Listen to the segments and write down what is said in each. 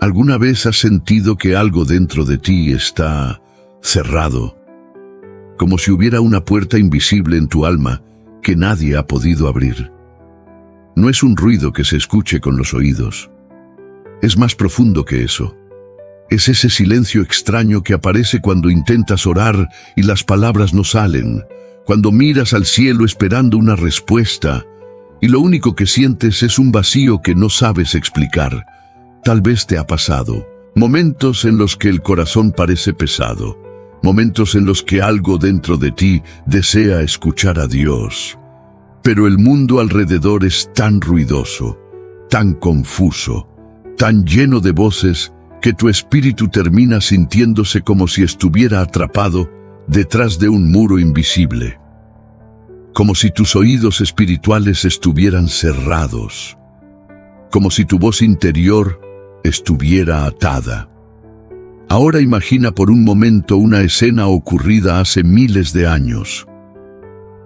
¿Alguna vez has sentido que algo dentro de ti está cerrado? Como si hubiera una puerta invisible en tu alma que nadie ha podido abrir. No es un ruido que se escuche con los oídos. Es más profundo que eso. Es ese silencio extraño que aparece cuando intentas orar y las palabras no salen, cuando miras al cielo esperando una respuesta y lo único que sientes es un vacío que no sabes explicar. Tal vez te ha pasado. Momentos en los que el corazón parece pesado. Momentos en los que algo dentro de ti desea escuchar a Dios. Pero el mundo alrededor es tan ruidoso, tan confuso, tan lleno de voces que tu espíritu termina sintiéndose como si estuviera atrapado detrás de un muro invisible. Como si tus oídos espirituales estuvieran cerrados. Como si tu voz interior estuviera atada. Ahora imagina por un momento una escena ocurrida hace miles de años.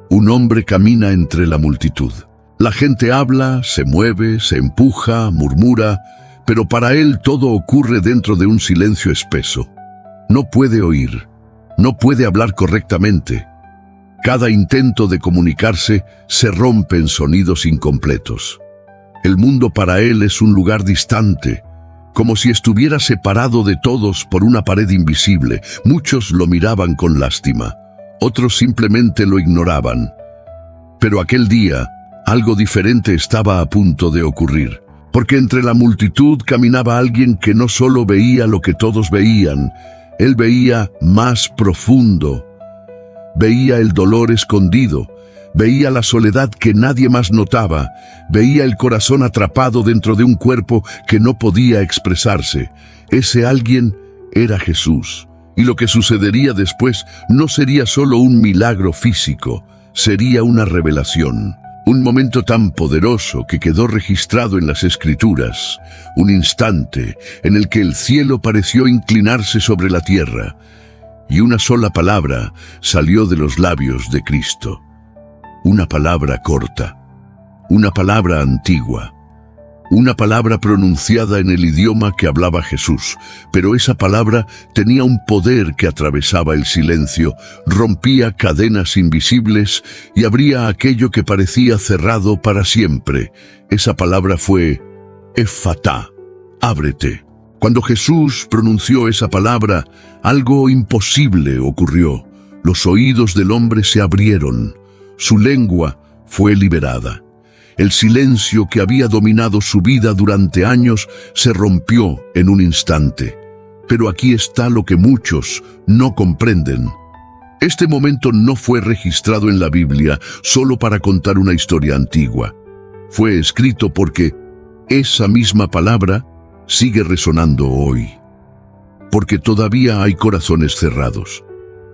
Un hombre camina entre la multitud. La gente habla, se mueve, se empuja, murmura, pero para él todo ocurre dentro de un silencio espeso. No puede oír, no puede hablar correctamente. Cada intento de comunicarse se rompe en sonidos incompletos. El mundo para él es un lugar distante, como si estuviera separado de todos por una pared invisible. Muchos lo miraban con lástima, otros simplemente lo ignoraban. Pero aquel día, algo diferente estaba a punto de ocurrir, porque entre la multitud caminaba alguien que no solo veía lo que todos veían, él veía más profundo. Veía el dolor escondido, veía la soledad que nadie más notaba, veía el corazón atrapado dentro de un cuerpo que no podía expresarse. Ese alguien era Jesús, y lo que sucedería después no sería solo un milagro físico, sería una revelación. Un momento tan poderoso que quedó registrado en las Escrituras, un instante en el que el cielo pareció inclinarse sobre la tierra, y una sola palabra salió de los labios de Cristo. Una palabra corta, una palabra antigua, una palabra pronunciada en el idioma que hablaba Jesús, pero esa palabra tenía un poder que atravesaba el silencio, rompía cadenas invisibles y abría aquello que parecía cerrado para siempre. Esa palabra fue Efatá, ábrete. Cuando Jesús pronunció esa palabra, algo imposible ocurrió. Los oídos del hombre se abrieron, su lengua fue liberada. El silencio que había dominado su vida durante años se rompió en un instante. Pero aquí está lo que muchos no comprenden. Este momento no fue registrado en la Biblia solo para contar una historia antigua. Fue escrito porque esa misma palabra sigue resonando hoy. Porque todavía hay corazones cerrados.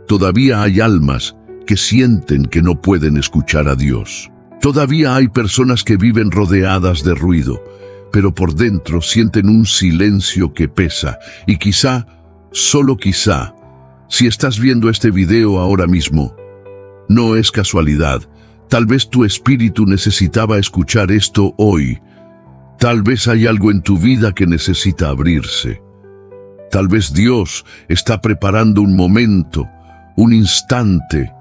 Todavía hay almas que sienten que no pueden escuchar a Dios. Todavía hay personas que viven rodeadas de ruido, pero por dentro sienten un silencio que pesa. Y quizá, solo quizá, si estás viendo este video ahora mismo, no es casualidad. Tal vez tu espíritu necesitaba escuchar esto hoy. Tal vez hay algo en tu vida que necesita abrirse. Tal vez Dios está preparando un momento, un instante,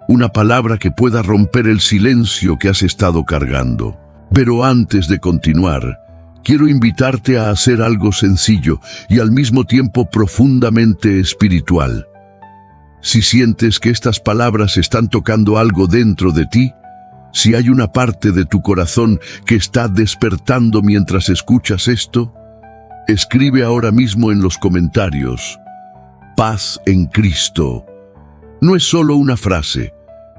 una palabra que pueda romper el silencio que has estado cargando. Pero antes de continuar, quiero invitarte a hacer algo sencillo y al mismo tiempo profundamente espiritual. Si sientes que estas palabras están tocando algo dentro de ti, si hay una parte de tu corazón que está despertando mientras escuchas esto, escribe ahora mismo en los comentarios: paz en Cristo. No es solo una frase.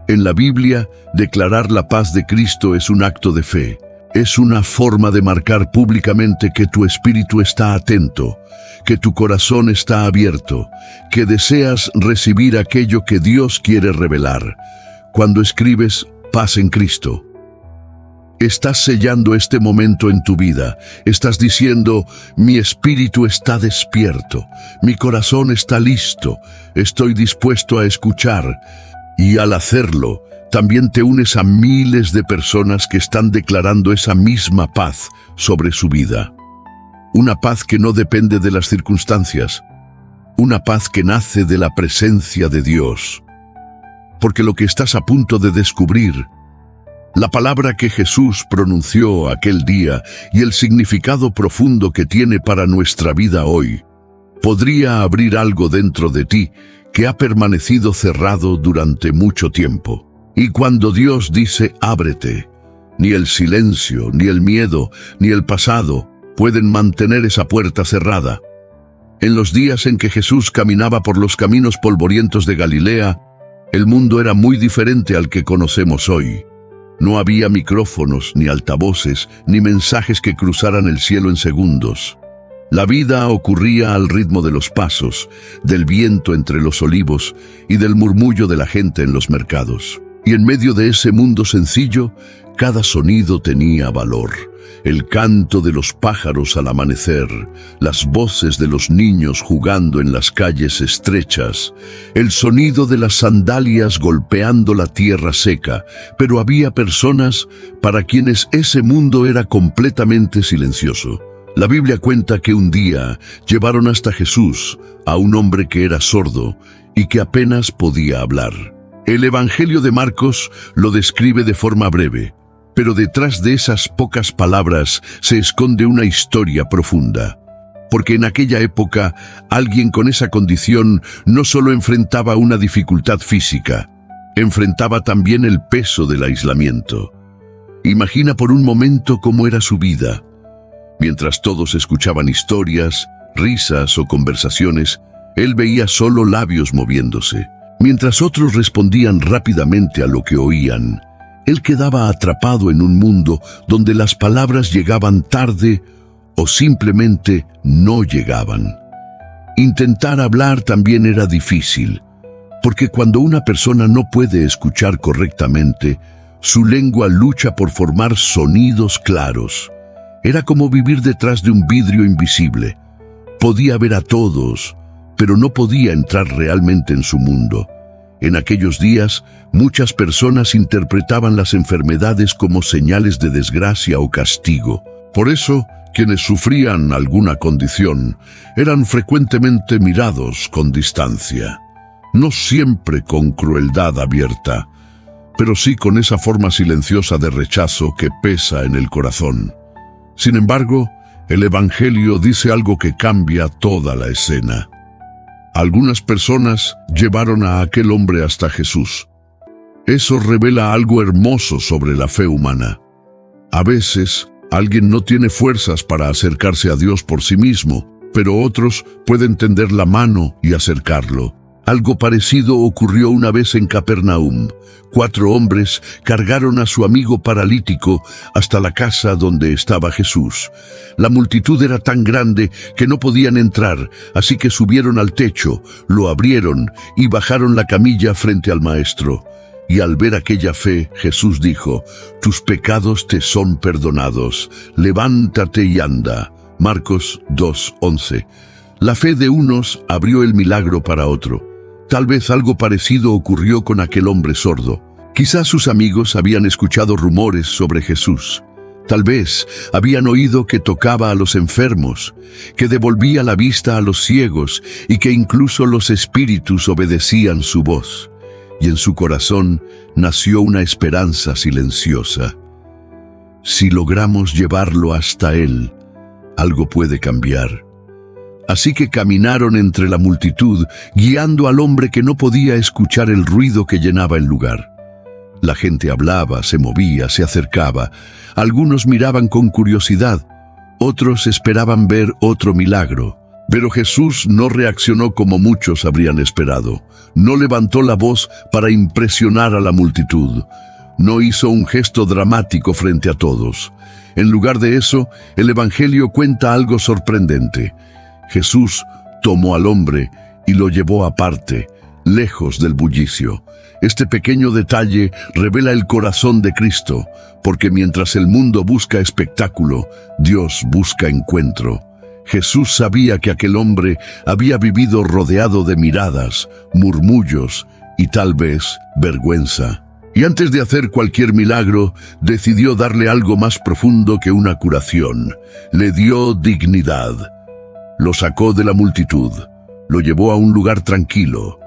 En la Biblia, declarar la paz de Cristo es un acto de fe. Es una forma de marcar públicamente que tu espíritu está atento, que tu corazón está abierto, que deseas recibir aquello que Dios quiere revelar. Cuando escribes paz en Cristo, estás sellando este momento en tu vida. Estás diciendo: mi espíritu está despierto, mi corazón está listo, estoy dispuesto a escuchar. Y al hacerlo, también te unes a miles de personas que están declarando esa misma paz sobre su vida. una paz que no depende de las circunstancias, una paz que nace de la presencia de Dios. Porque lo que estás a punto de descubrir, la palabra que Jesús pronunció aquel día y el significado profundo que tiene para nuestra vida hoy, podría abrir algo dentro de ti que ha permanecido cerrado durante mucho tiempo. Y cuando Dios dice ábrete, ni el silencio, ni el miedo, ni el pasado pueden mantener esa puerta cerrada. En los días en que Jesús caminaba por los caminos polvorientos de Galilea, el mundo era muy diferente al que conocemos hoy. No había micrófonos, ni altavoces, ni mensajes que cruzaran el cielo en segundos. La vida ocurría al ritmo de los pasos, del viento entre los olivos y del murmullo de la gente en los mercados. Y en medio de ese mundo sencillo, cada sonido tenía valor. El canto de los pájaros al amanecer, las voces de los niños jugando en las calles estrechas, el sonido de las sandalias golpeando la tierra seca. Pero había personas para quienes ese mundo era completamente silencioso. La Biblia cuenta que un día llevaron hasta Jesús a un hombre que era sordo y que apenas podía hablar. El Evangelio de Marcos lo describe de forma breve, pero detrás de esas pocas palabras se esconde una historia profunda. Porque en aquella época, alguien con esa condición no solo enfrentaba una dificultad física, enfrentaba también el peso del aislamiento. Imagina por un momento cómo era su vida. Mientras todos escuchaban historias, risas o conversaciones, él veía solo labios moviéndose. Mientras otros respondían rápidamente a lo que oían, él quedaba atrapado en un mundo donde las palabras llegaban tarde o simplemente no llegaban. Intentar hablar también era difícil, porque cuando una persona no puede escuchar correctamente, su lengua lucha por formar sonidos claros. Era como vivir detrás de un vidrio invisible. Podía ver a todos, pero no podía entrar realmente en su mundo. En aquellos días, muchas personas interpretaban las enfermedades como señales de desgracia o castigo. Por eso, quienes sufrían alguna condición eran frecuentemente mirados con distancia. No siempre con crueldad abierta, pero sí con esa forma silenciosa de rechazo que pesa en el corazón. Sin embargo, el Evangelio dice algo que cambia toda la escena. Algunas personas llevaron a aquel hombre hasta Jesús. Eso revela algo hermoso sobre la fe humana. A veces, alguien no tiene fuerzas para acercarse a Dios por sí mismo, pero otros pueden tender la mano y acercarlo. Algo parecido ocurrió una vez en Capernaum. 4 hombres cargaron a su amigo paralítico hasta la casa donde estaba Jesús. La multitud era tan grande que no podían entrar, así que subieron al techo, lo abrieron y bajaron la camilla frente al maestro. Y al ver aquella fe, Jesús dijo: «Tus pecados te son perdonados. Levántate y anda». Marcos 2:11. La fe de unos abrió el milagro para otro. Tal vez algo parecido ocurrió con aquel hombre sordo. Quizás sus amigos habían escuchado rumores sobre Jesús. Tal vez habían oído que tocaba a los enfermos, que devolvía la vista a los ciegos y que incluso los espíritus obedecían su voz. Y en su corazón nació una esperanza silenciosa. Si logramos llevarlo hasta Él, algo puede cambiar. Así que caminaron entre la multitud, guiando al hombre que no podía escuchar el ruido que llenaba el lugar. La gente hablaba, se movía, se acercaba. Algunos miraban con curiosidad, otros esperaban ver otro milagro. Pero Jesús no reaccionó como muchos habrían esperado. No levantó la voz para impresionar a la multitud. No hizo un gesto dramático frente a todos. En lugar de eso, el Evangelio cuenta algo sorprendente. Jesús tomó al hombre y lo llevó aparte, lejos del bullicio. Este pequeño detalle revela el corazón de Cristo, porque mientras el mundo busca espectáculo, Dios busca encuentro. Jesús sabía que aquel hombre había vivido rodeado de miradas, murmullos y tal vez vergüenza. Y antes de hacer cualquier milagro, decidió darle algo más profundo que una curación. Le dio dignidad. Lo sacó de la multitud. Lo llevó a un lugar tranquilo.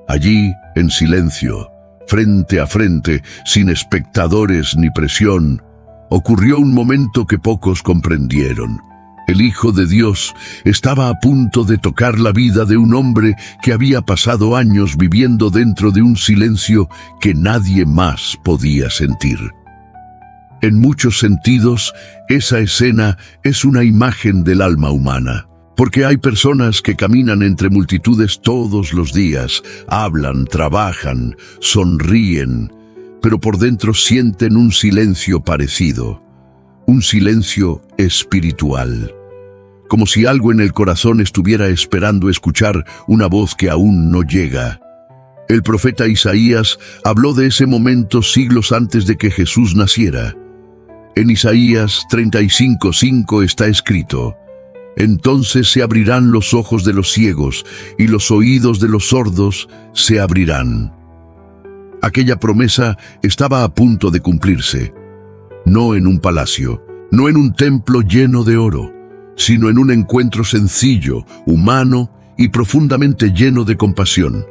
Allí, en silencio, frente a frente, sin espectadores ni presión, ocurrió un momento que pocos comprendieron. El Hijo de Dios estaba a punto de tocar la vida de un hombre que había pasado años viviendo dentro de un silencio que nadie más podía sentir. En muchos sentidos, esa escena es una imagen del alma humana. Porque hay personas que caminan entre multitudes todos los días, hablan, trabajan, sonríen, pero por dentro sienten un silencio parecido, un silencio espiritual, como si algo en el corazón estuviera esperando escuchar una voz que aún no llega. El profeta Isaías habló de ese momento siglos antes de que Jesús naciera. En Isaías 35:5 está escrito: «Entonces se abrirán los ojos de los ciegos y los oídos de los sordos se abrirán». Aquella promesa estaba a punto de cumplirse, no en un palacio, no en un templo lleno de oro, sino en un encuentro sencillo, humano y profundamente lleno de compasión.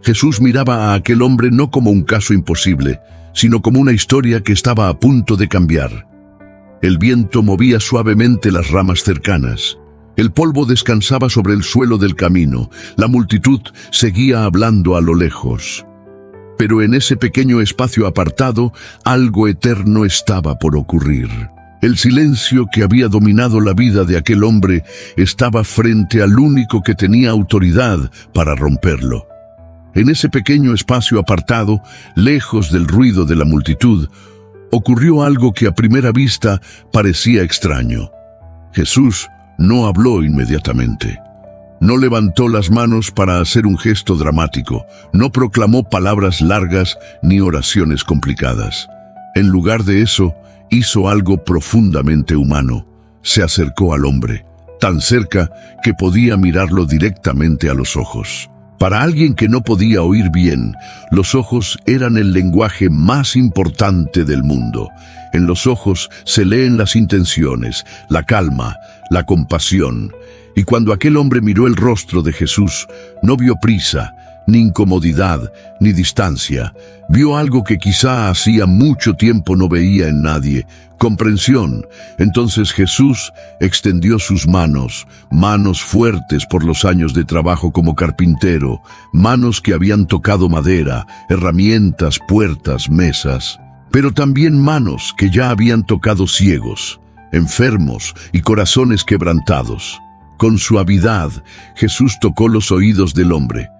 Jesús miraba a aquel hombre no como un caso imposible, sino como una historia que estaba a punto de cambiar. El viento movía suavemente las ramas cercanas. El polvo descansaba sobre el suelo del camino. La multitud seguía hablando a lo lejos. Pero en ese pequeño espacio apartado, algo eterno estaba por ocurrir. El silencio que había dominado la vida de aquel hombre estaba frente al único que tenía autoridad para romperlo. En ese pequeño espacio apartado, lejos del ruido de la multitud, ocurrió algo que a primera vista parecía extraño. Jesús no habló inmediatamente. No levantó las manos para hacer un gesto dramático. No proclamó palabras largas ni oraciones complicadas. En lugar de eso, hizo algo profundamente humano. Se acercó al hombre, tan cerca que podía mirarlo directamente a los ojos. Para alguien que no podía oír bien, los ojos eran el lenguaje más importante del mundo. En los ojos se leen las intenciones, la calma, la compasión. Y cuando aquel hombre miró el rostro de Jesús, no vio prisa, ni incomodidad, ni distancia. Vio algo que quizá hacía mucho tiempo no veía en nadie: comprensión. Entonces Jesús extendió sus manos, manos fuertes por los años de trabajo como carpintero, manos que habían tocado madera, herramientas, puertas, mesas, pero también manos que ya habían tocado ciegos, enfermos y corazones quebrantados. Con suavidad, Jesús tocó los oídos del hombre.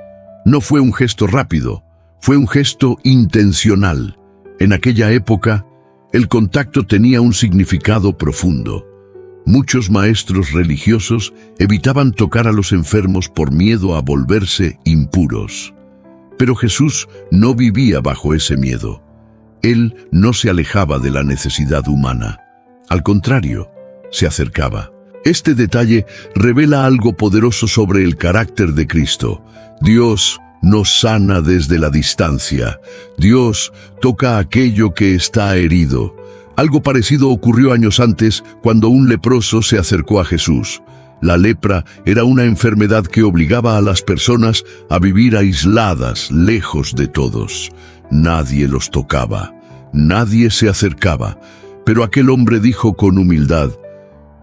No fue un gesto rápido, fue un gesto intencional. En aquella época, el contacto tenía un significado profundo. Muchos maestros religiosos evitaban tocar a los enfermos por miedo a volverse impuros. Pero Jesús no vivía bajo ese miedo. Él no se alejaba de la necesidad humana. Al contrario, se acercaba. Este detalle revela algo poderoso sobre el carácter de Cristo. Dios nos sana desde la distancia. Dios toca aquello que está herido. Algo parecido ocurrió años antes cuando un leproso se acercó a Jesús. La lepra era una enfermedad que obligaba a las personas a vivir aisladas, lejos de todos. Nadie los tocaba, nadie se acercaba. Pero aquel hombre dijo con humildad: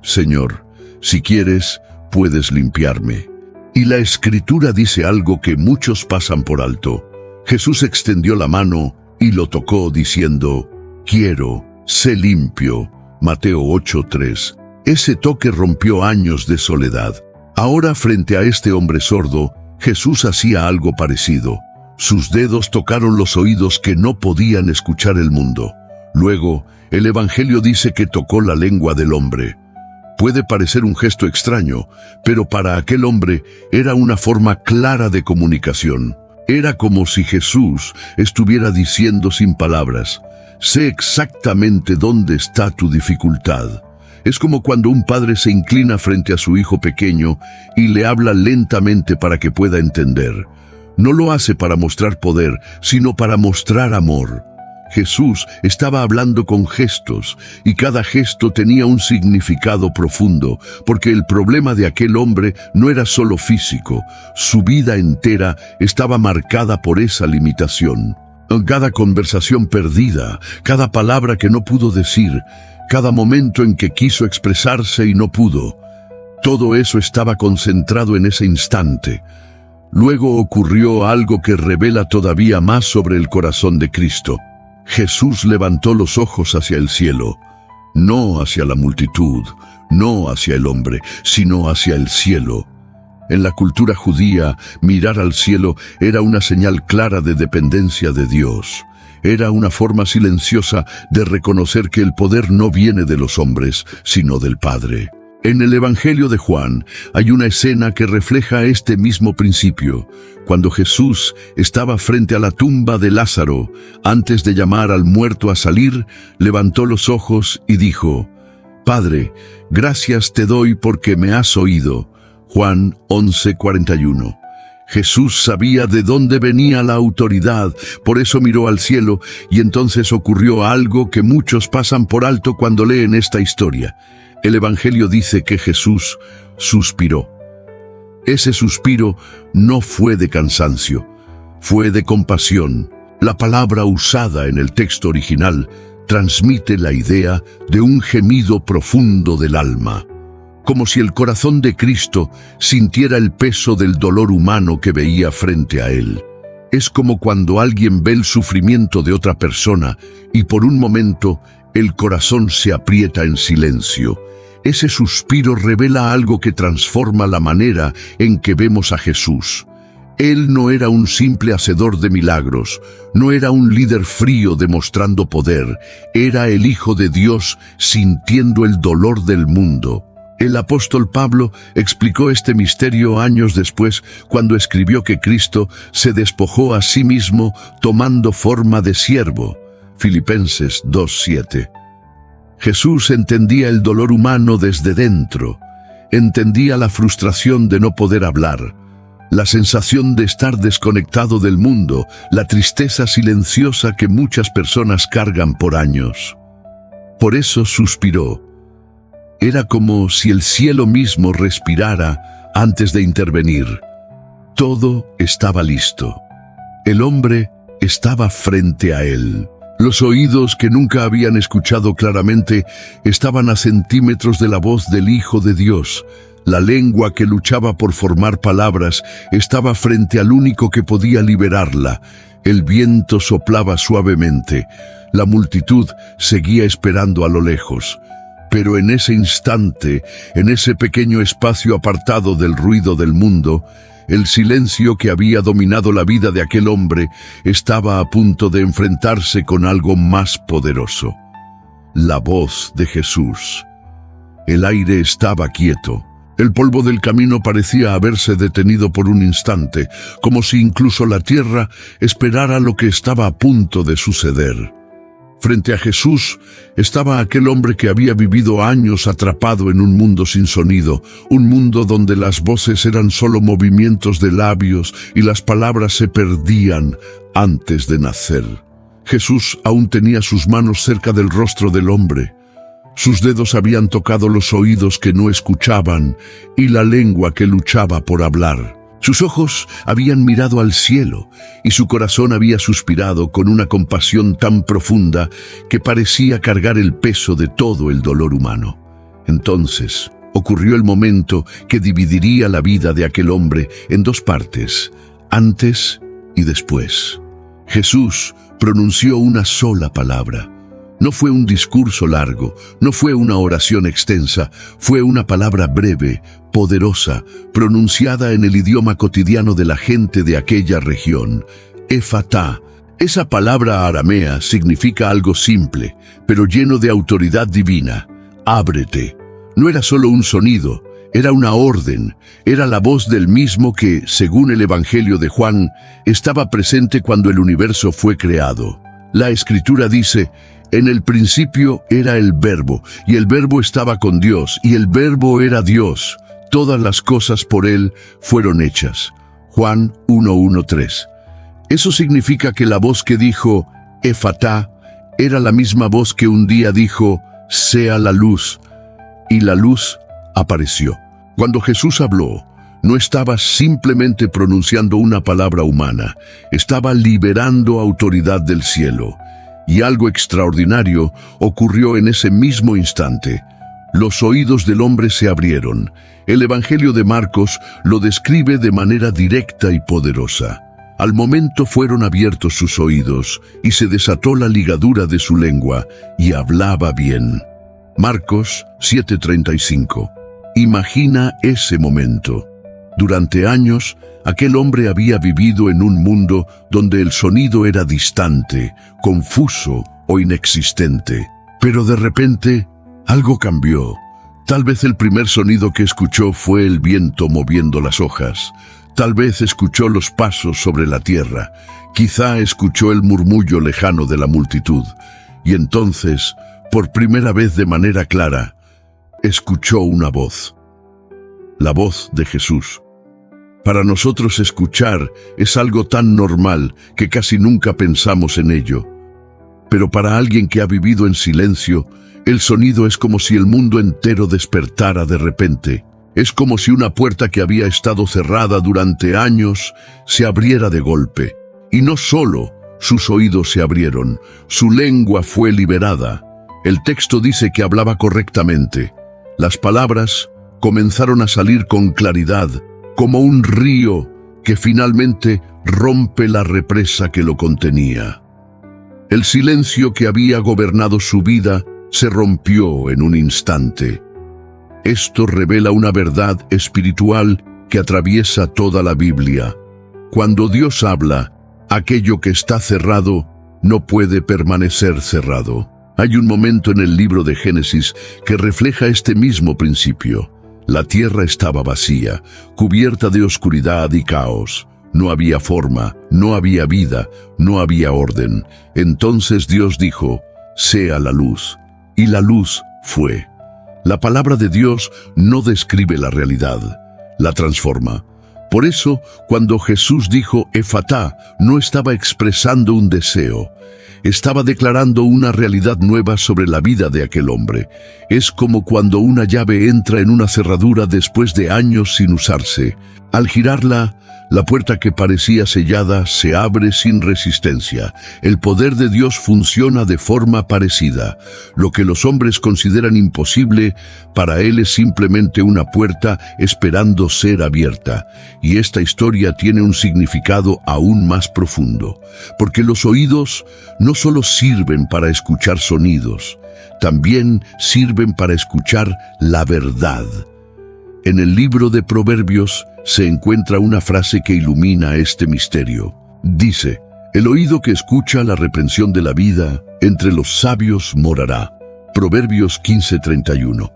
«Señor, si quieres, puedes limpiarme». Y la Escritura dice algo que muchos pasan por alto. Jesús extendió la mano y lo tocó diciendo: «Quiero, sé limpio». Mateo 8:3. Ese toque rompió años de soledad. Ahora, frente a este hombre sordo, Jesús hacía algo parecido. Sus dedos tocaron los oídos que no podían escuchar el mundo. Luego, el Evangelio dice que tocó la lengua del hombre. Puede parecer un gesto extraño, pero para aquel hombre era una forma clara de comunicación. Era como si Jesús estuviera diciendo sin palabras: «Sé exactamente dónde está tu dificultad». Es como cuando un padre se inclina frente a su hijo pequeño y le habla lentamente para que pueda entender. No lo hace para mostrar poder, sino para mostrar amor. Jesús estaba hablando con gestos, y cada gesto tenía un significado profundo, porque el problema de aquel hombre no era solo físico, su vida entera estaba marcada por esa limitación. Cada conversación perdida, cada palabra que no pudo decir, cada momento en que quiso expresarse y no pudo, todo eso estaba concentrado en ese instante. Luego ocurrió algo que revela todavía más sobre el corazón de Cristo. Jesús levantó los ojos hacia el cielo, no hacia la multitud, no hacia el hombre, sino hacia el cielo. En la cultura judía, mirar al cielo era una señal clara de dependencia de Dios. Era una forma silenciosa de reconocer que el poder no viene de los hombres, sino del Padre. En el Evangelio de Juan hay una escena que refleja este mismo principio. Cuando Jesús estaba frente a la tumba de Lázaro, antes de llamar al muerto a salir, levantó los ojos y dijo: «Padre, gracias te doy porque me has oído». Juan 11:41. Jesús sabía de dónde venía la autoridad, por eso miró al cielo, y entonces ocurrió algo que muchos pasan por alto cuando leen esta historia. El Evangelio dice que Jesús suspiró. Ese suspiro no fue de cansancio, fue de compasión. La palabra usada en el texto original transmite la idea de un gemido profundo del alma, como si el corazón de Cristo sintiera el peso del dolor humano que veía frente a él. Es como cuando alguien ve el sufrimiento de otra persona y por un momento el corazón se aprieta en silencio. Ese suspiro revela algo que transforma la manera en que vemos a Jesús. Él no era un simple hacedor de milagros, no era un líder frío demostrando poder, era el Hijo de Dios sintiendo el dolor del mundo. El apóstol Pablo explicó este misterio años después cuando escribió que Cristo se despojó a sí mismo tomando forma de siervo. Filipenses 2:7. Jesús entendía el dolor humano desde dentro, entendía la frustración de no poder hablar, la sensación de estar desconectado del mundo, la tristeza silenciosa que muchas personas cargan por años. Por eso suspiró. Era como si el cielo mismo respirara antes de intervenir. Todo estaba listo. El hombre estaba frente a él. Los oídos que nunca habían escuchado claramente estaban a centímetros de la voz del Hijo de Dios. La lengua que luchaba por formar palabras estaba frente al único que podía liberarla. El viento soplaba suavemente. La multitud seguía esperando a lo lejos. Pero en ese instante, en ese pequeño espacio apartado del ruido del mundo, el silencio que había dominado la vida de aquel hombre estaba a punto de enfrentarse con algo más poderoso. La voz de Jesús. El aire estaba quieto. El polvo del camino parecía haberse detenido por un instante, como si incluso la tierra esperara lo que estaba a punto de suceder. Frente a Jesús estaba aquel hombre que había vivido años atrapado en un mundo sin sonido, un mundo donde las voces eran solo movimientos de labios y las palabras se perdían antes de nacer. Jesús aún tenía sus manos cerca del rostro del hombre. Sus dedos habían tocado los oídos que no escuchaban y la lengua que luchaba por hablar. Sus ojos habían mirado al cielo y su corazón había suspirado con una compasión tan profunda que parecía cargar el peso de todo el dolor humano. Entonces ocurrió el momento que dividiría la vida de aquel hombre en dos partes, antes y después. Jesús pronunció una sola palabra. No fue un discurso largo, no fue una oración extensa, fue una palabra breve, poderosa, pronunciada en el idioma cotidiano de la gente de aquella región. Efatá. Esa palabra aramea significa algo simple, pero lleno de autoridad divina. Ábrete. No era solo un sonido, era una orden, era la voz del mismo que, según el Evangelio de Juan, estaba presente cuando el universo fue creado. La Escritura dice: en el principio era el Verbo, y el Verbo estaba con Dios, y el Verbo era Dios. Todas las cosas por Él fueron hechas. Juan 1:1-3. Eso significa que la voz que dijo Efatá Era la misma voz que un día dijo, «Sea la luz», y la luz apareció. Cuando Jesús habló, no estaba simplemente pronunciando una palabra humana, estaba liberando autoridad del cielo. Y algo extraordinario ocurrió en ese mismo instante. Los oídos del hombre se abrieron. El Evangelio de Marcos lo describe de manera directa y poderosa. Al momento fueron abiertos sus oídos y se desató la ligadura de su lengua y hablaba bien. Marcos 7:35. Imagina ese momento. Durante años, aquel hombre había vivido en un mundo donde el sonido era distante, confuso o inexistente. Pero de repente, algo cambió. Tal vez el primer sonido que escuchó fue el viento moviendo las hojas. Tal vez escuchó los pasos sobre la tierra. Quizá escuchó el murmullo lejano de la multitud. Y entonces, por primera vez de manera clara, escuchó una voz. La voz de Jesús. Para nosotros escuchar es algo tan normal que casi nunca pensamos en ello. Pero para alguien que ha vivido en silencio, el sonido es como si el mundo entero despertara de repente. Es como si una puerta que había estado cerrada durante años se abriera de golpe. Y no solo sus oídos se abrieron, su lengua fue liberada. El texto dice que hablaba correctamente. Las palabras comenzaron a salir con claridad, como un río que finalmente rompe la represa que lo contenía. El silencio que había gobernado su vida se rompió en un instante. Esto revela una verdad espiritual que atraviesa toda la Biblia. Cuando Dios habla, aquello que está cerrado no puede permanecer cerrado. Hay un momento en el libro de Génesis que refleja este mismo principio. La tierra estaba vacía, cubierta de oscuridad y caos. No había forma, no había vida, no había orden. Entonces Dios dijo, «Sea la luz». Y la luz fue. La palabra de Dios no describe la realidad, la transforma. Por eso, cuando Jesús dijo Efatá, no estaba expresando un deseo. Estaba declarando una realidad nueva sobre la vida de aquel hombre. Es como cuando una llave entra en una cerradura después de años sin usarse. Al girarla, la puerta que parecía sellada se abre sin resistencia. El poder de Dios funciona de forma parecida. Lo que los hombres consideran imposible, para Él es simplemente una puerta esperando ser abierta. Y esta historia tiene un significado aún más profundo. Porque los oídos no solo sirven para escuchar sonidos, también sirven para escuchar la verdad. En el libro de Proverbios se encuentra una frase que ilumina este misterio. Dice, «El oído que escucha la reprensión de la vida, entre los sabios morará». Proverbios 15:31.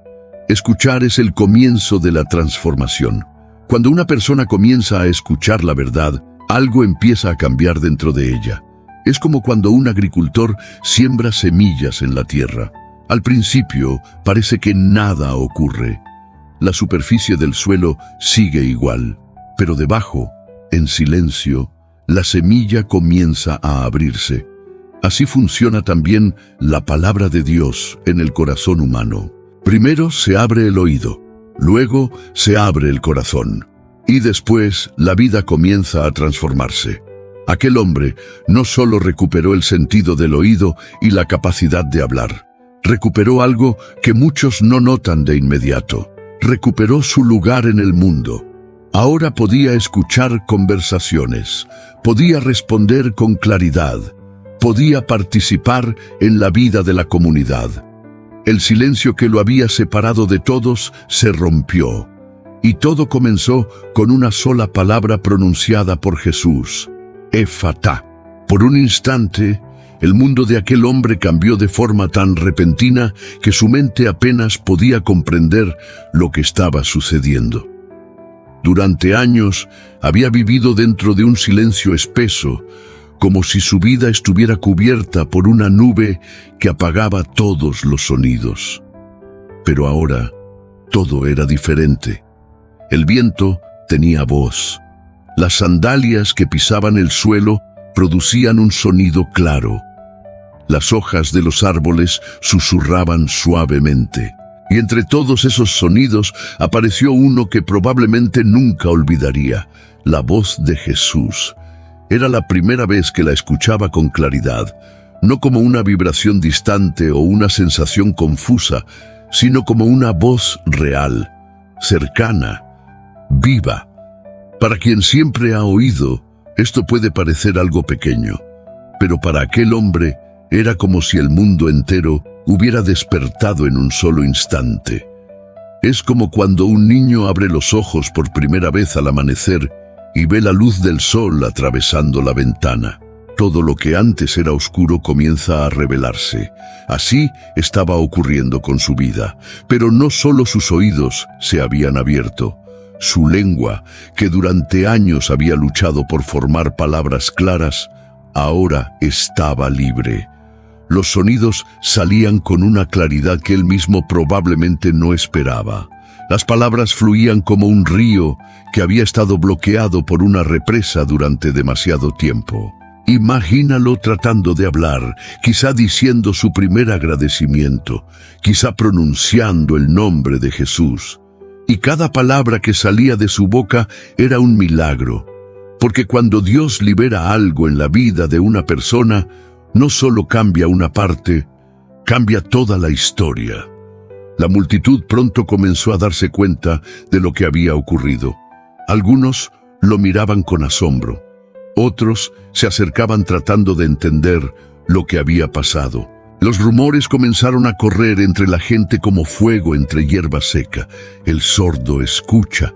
Escuchar es el comienzo de la transformación. Cuando una persona comienza a escuchar la verdad, algo empieza a cambiar dentro de ella. Es como cuando un agricultor siembra semillas en la tierra. Al principio parece que nada ocurre. La superficie del suelo sigue igual, pero debajo, en silencio, la semilla comienza a abrirse. Así funciona también la palabra de Dios en el corazón humano. Primero se abre el oído, luego se abre el corazón, y después la vida comienza a transformarse. Aquel hombre no solo recuperó el sentido del oído y la capacidad de hablar, recuperó algo que muchos no notan de inmediato. Recuperó su lugar en el mundo. Ahora podía escuchar conversaciones, podía responder con claridad, podía participar en la vida de la comunidad. El silencio que lo había separado de todos se rompió, y todo comenzó con una sola palabra pronunciada por Jesús, Efatá. Por un instante, el mundo de aquel hombre cambió de forma tan repentina que su mente apenas podía comprender lo que estaba sucediendo. Durante años había vivido dentro de un silencio espeso, como si su vida estuviera cubierta por una nube que apagaba todos los sonidos. Pero ahora todo era diferente. El viento tenía voz. Las sandalias que pisaban el suelo producían un sonido claro. Las hojas de los árboles susurraban suavemente. Y entre todos esos sonidos apareció uno que probablemente nunca olvidaría: la voz de Jesús. Era la primera vez que la escuchaba con claridad, no como una vibración distante o una sensación confusa, sino como una voz real, cercana, viva. Para quien siempre ha oído, esto puede parecer algo pequeño, pero para aquel hombre era como si el mundo entero hubiera despertado en un solo instante. Es como cuando un niño abre los ojos por primera vez al amanecer y ve la luz del sol atravesando la ventana. Todo lo que antes era oscuro comienza a revelarse. Así estaba ocurriendo con su vida. Pero no solo sus oídos se habían abierto. Su lengua, que durante años había luchado por formar palabras claras, ahora estaba libre. Los sonidos salían con una claridad que él mismo probablemente no esperaba. Las palabras fluían como un río que había estado bloqueado por una represa durante demasiado tiempo. Imagínalo tratando de hablar, quizá diciendo su primer agradecimiento, quizá pronunciando el nombre de Jesús. Y cada palabra que salía de su boca era un milagro, porque cuando Dios libera algo en la vida de una persona, no solo cambia una parte, cambia toda la historia. La multitud pronto comenzó a darse cuenta de lo que había ocurrido. Algunos lo miraban con asombro. Otros se acercaban tratando de entender lo que había pasado. Los rumores comenzaron a correr entre la gente como fuego entre hierba seca. El sordo escucha.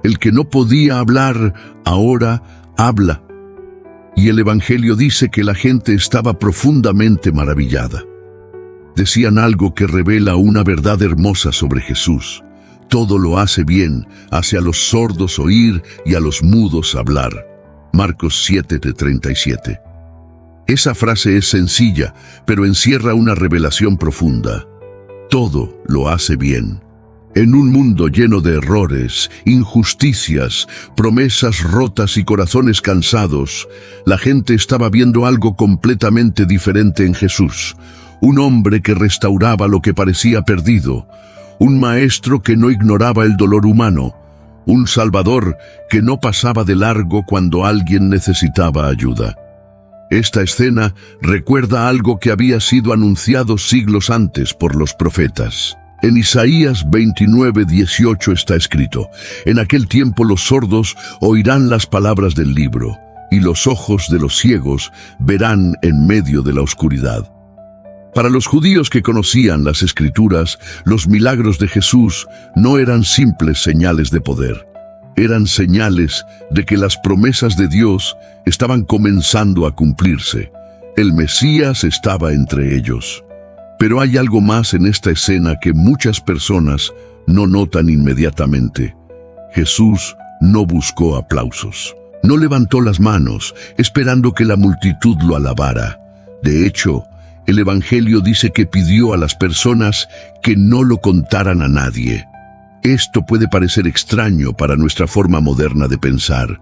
El que no podía hablar, ahora habla. Y el Evangelio dice que la gente estaba profundamente maravillada. Decían algo que revela una verdad hermosa sobre Jesús. Todo lo hace bien, hace a los sordos oír y a los mudos hablar. Marcos 7:37. Esa frase es sencilla, pero encierra una revelación profunda. Todo lo hace bien. En un mundo lleno de errores, injusticias, promesas rotas y corazones cansados, la gente estaba viendo algo completamente diferente en Jesús. Un hombre que restauraba lo que parecía perdido. Un maestro que no ignoraba el dolor humano. Un Salvador que no pasaba de largo cuando alguien necesitaba ayuda. Esta escena recuerda algo que había sido anunciado siglos antes por los profetas. En Isaías 29:18 está escrito: en aquel tiempo los sordos oirán las palabras del libro, y los ojos de los ciegos verán en medio de la oscuridad. Para los judíos que conocían las Escrituras, los milagros de Jesús no eran simples señales de poder. Eran señales de que las promesas de Dios estaban comenzando a cumplirse. El Mesías estaba entre ellos. Pero hay algo más en esta escena que muchas personas no notan inmediatamente. Jesús no buscó aplausos. No levantó las manos esperando que la multitud lo alabara. De hecho, el Evangelio dice que pidió a las personas que no lo contaran a nadie. Esto puede parecer extraño para nuestra forma moderna de pensar.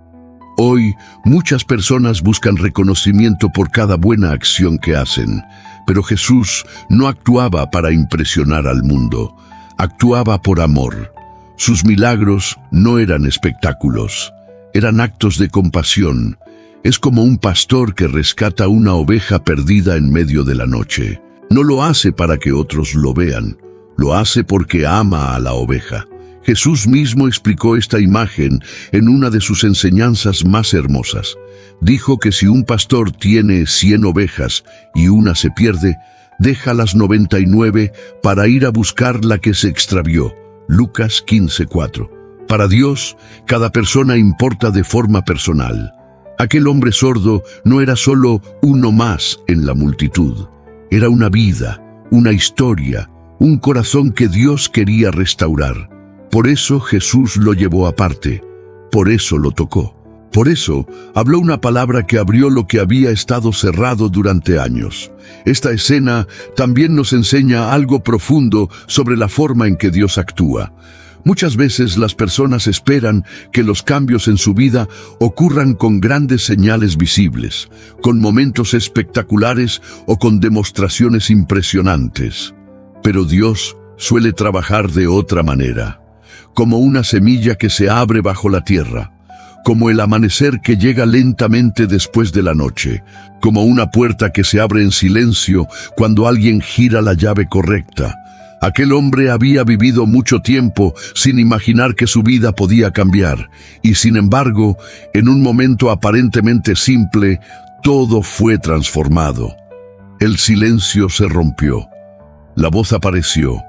Hoy, muchas personas buscan reconocimiento por cada buena acción que hacen, pero Jesús no actuaba para impresionar al mundo, actuaba por amor. Sus milagros no eran espectáculos, eran actos de compasión. Es como un pastor que rescata una oveja perdida en medio de la noche. No lo hace para que otros lo vean, lo hace porque ama a la oveja. Jesús mismo explicó esta imagen en una de sus enseñanzas más hermosas. Dijo que si un pastor tiene 100 ovejas y una se pierde, deja las 99 para ir a buscar la que se extravió. Lucas 15:4. Para Dios, cada persona importa de forma personal. Aquel hombre sordo no era solo uno más en la multitud. Era una vida, una historia, un corazón que Dios quería restaurar. Por eso Jesús lo llevó aparte, por eso lo tocó. Por eso habló una palabra que abrió lo que había estado cerrado durante años. Esta escena también nos enseña algo profundo sobre la forma en que Dios actúa. Muchas veces las personas esperan que los cambios en su vida ocurran con grandes señales visibles, con momentos espectaculares o con demostraciones impresionantes. Pero Dios suele trabajar de otra manera, como una semilla que se abre bajo la tierra, como el amanecer que llega lentamente después de la noche, como una puerta que se abre en silencio cuando alguien gira la llave correcta. Aquel hombre había vivido mucho tiempo sin imaginar que su vida podía cambiar, y sin embargo, en un momento aparentemente simple, todo fue transformado. El silencio se rompió, la voz apareció,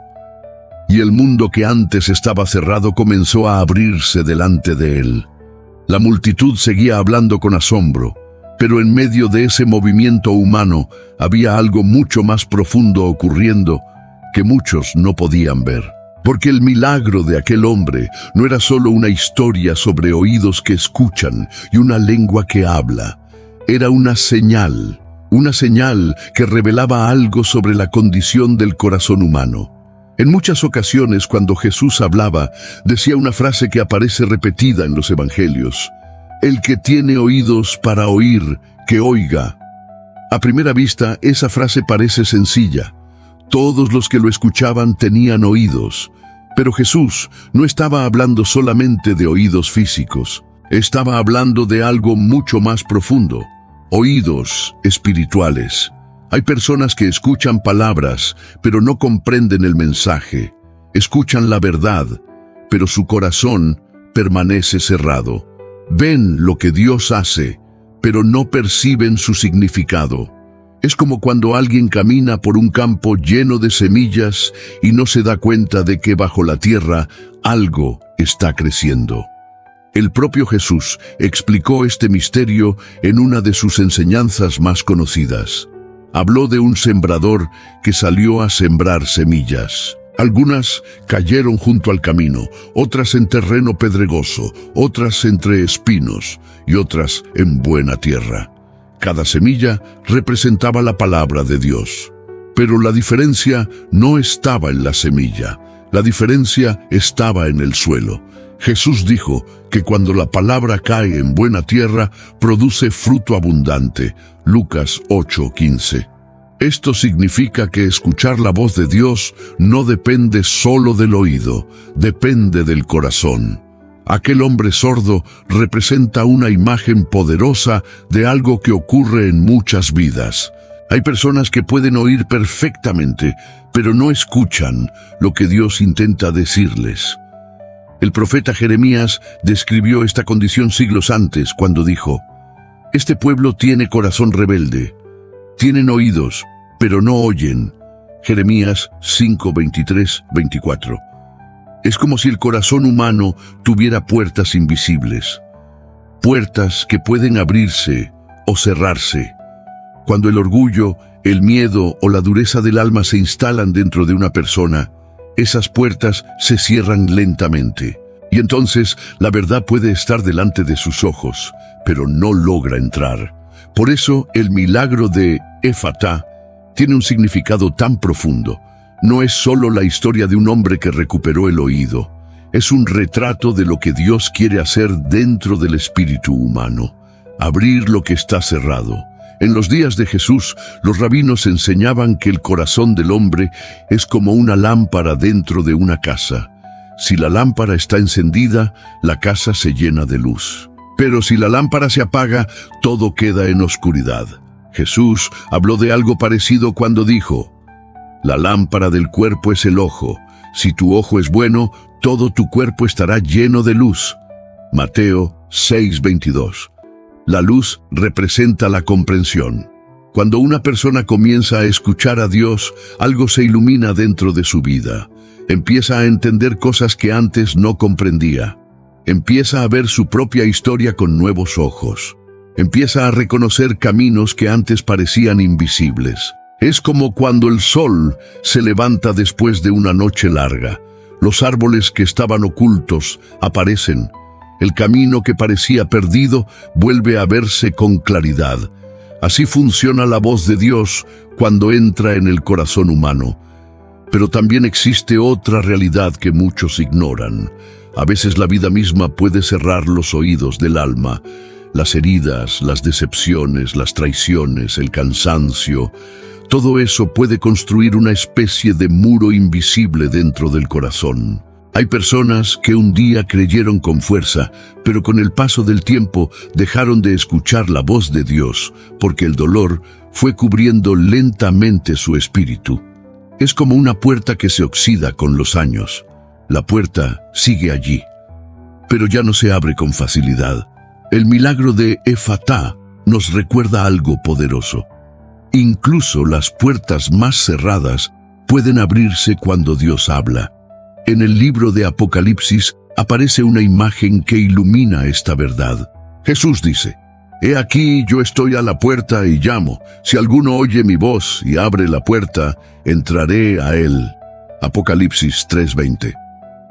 y el mundo que antes estaba cerrado comenzó a abrirse delante de él. La multitud seguía hablando con asombro, pero en medio de ese movimiento humano había algo mucho más profundo ocurriendo que muchos no podían ver. Porque el milagro de aquel hombre no era solo una historia sobre oídos que escuchan y una lengua que habla. Era una señal que revelaba algo sobre la condición del corazón humano. En muchas ocasiones, cuando Jesús hablaba, decía una frase que aparece repetida en los evangelios: el que tiene oídos para oír, que oiga. A primera vista, esa frase parece sencilla. Todos los que lo escuchaban tenían oídos, pero Jesús no estaba hablando solamente de oídos físicos. Estaba hablando de algo mucho más profundo: oídos espirituales. Hay personas que escuchan palabras, pero no comprenden el mensaje. Escuchan la verdad, pero su corazón permanece cerrado. Ven lo que Dios hace, pero no perciben su significado. Es como cuando alguien camina por un campo lleno de semillas y no se da cuenta de que bajo la tierra algo está creciendo. El propio Jesús explicó este misterio en una de sus enseñanzas más conocidas. Habló de un sembrador que salió a sembrar semillas. Algunas cayeron junto al camino, otras en terreno pedregoso, otras entre espinos y otras en buena tierra. Cada semilla representaba la palabra de Dios. Pero la diferencia no estaba en la semilla, la diferencia estaba en el suelo. Jesús dijo que cuando la palabra cae en buena tierra, produce fruto abundante. Lucas 8:15. Esto significa que escuchar la voz de Dios no depende solo del oído, depende del corazón. Aquel hombre sordo representa una imagen poderosa de algo que ocurre en muchas vidas. Hay personas que pueden oír perfectamente, pero no escuchan lo que Dios intenta decirles. El profeta Jeremías describió esta condición siglos antes cuando dijo: este pueblo tiene corazón rebelde, tienen oídos, pero no oyen. Jeremías 5:23-24. Es como si el corazón humano tuviera puertas invisibles, puertas que pueden abrirse o cerrarse. Cuando el orgullo, el miedo o la dureza del alma se instalan dentro de una persona, esas puertas se cierran lentamente. Y entonces la verdad puede estar delante de sus ojos, pero no logra entrar. Por eso el milagro de Efatá tiene un significado tan profundo. No es solo la historia de un hombre que recuperó el oído. Es un retrato de lo que Dios quiere hacer dentro del espíritu humano. Abrir lo que está cerrado. En los días de Jesús, los rabinos enseñaban que el corazón del hombre es como una lámpara dentro de una casa. Si la lámpara está encendida, la casa se llena de luz. Pero si la lámpara se apaga, todo queda en oscuridad. Jesús habló de algo parecido cuando dijo: la lámpara del cuerpo es el ojo. Si tu ojo es bueno, todo tu cuerpo estará lleno de luz. Mateo 6:22. La luz representa la comprensión. Cuando una persona comienza a escuchar a Dios, algo se ilumina dentro de su vida. Empieza a entender cosas que antes no comprendía. Empieza a ver su propia historia con nuevos ojos. Empieza a reconocer caminos que antes parecían invisibles. Es como cuando el sol se levanta después de una noche larga. Los árboles que estaban ocultos aparecen. El camino que parecía perdido vuelve a verse con claridad. Así funciona la voz de Dios cuando entra en el corazón humano. Pero también existe otra realidad que muchos ignoran. A veces la vida misma puede cerrar los oídos del alma. Las heridas, las decepciones, las traiciones, el cansancio, todo eso puede construir una especie de muro invisible dentro del corazón. Hay personas que un día creyeron con fuerza, pero con el paso del tiempo dejaron de escuchar la voz de Dios, porque el dolor fue cubriendo lentamente su espíritu. Es como una puerta que se oxida con los años. La puerta sigue allí, pero ya no se abre con facilidad. El milagro de Efatá nos recuerda algo poderoso. Incluso las puertas más cerradas pueden abrirse cuando Dios habla. En el libro de Apocalipsis aparece una imagen que ilumina esta verdad. Jesús dice: «He aquí, yo estoy a la puerta y llamo. Si alguno oye mi voz y abre la puerta, entraré a él». Apocalipsis 3:20.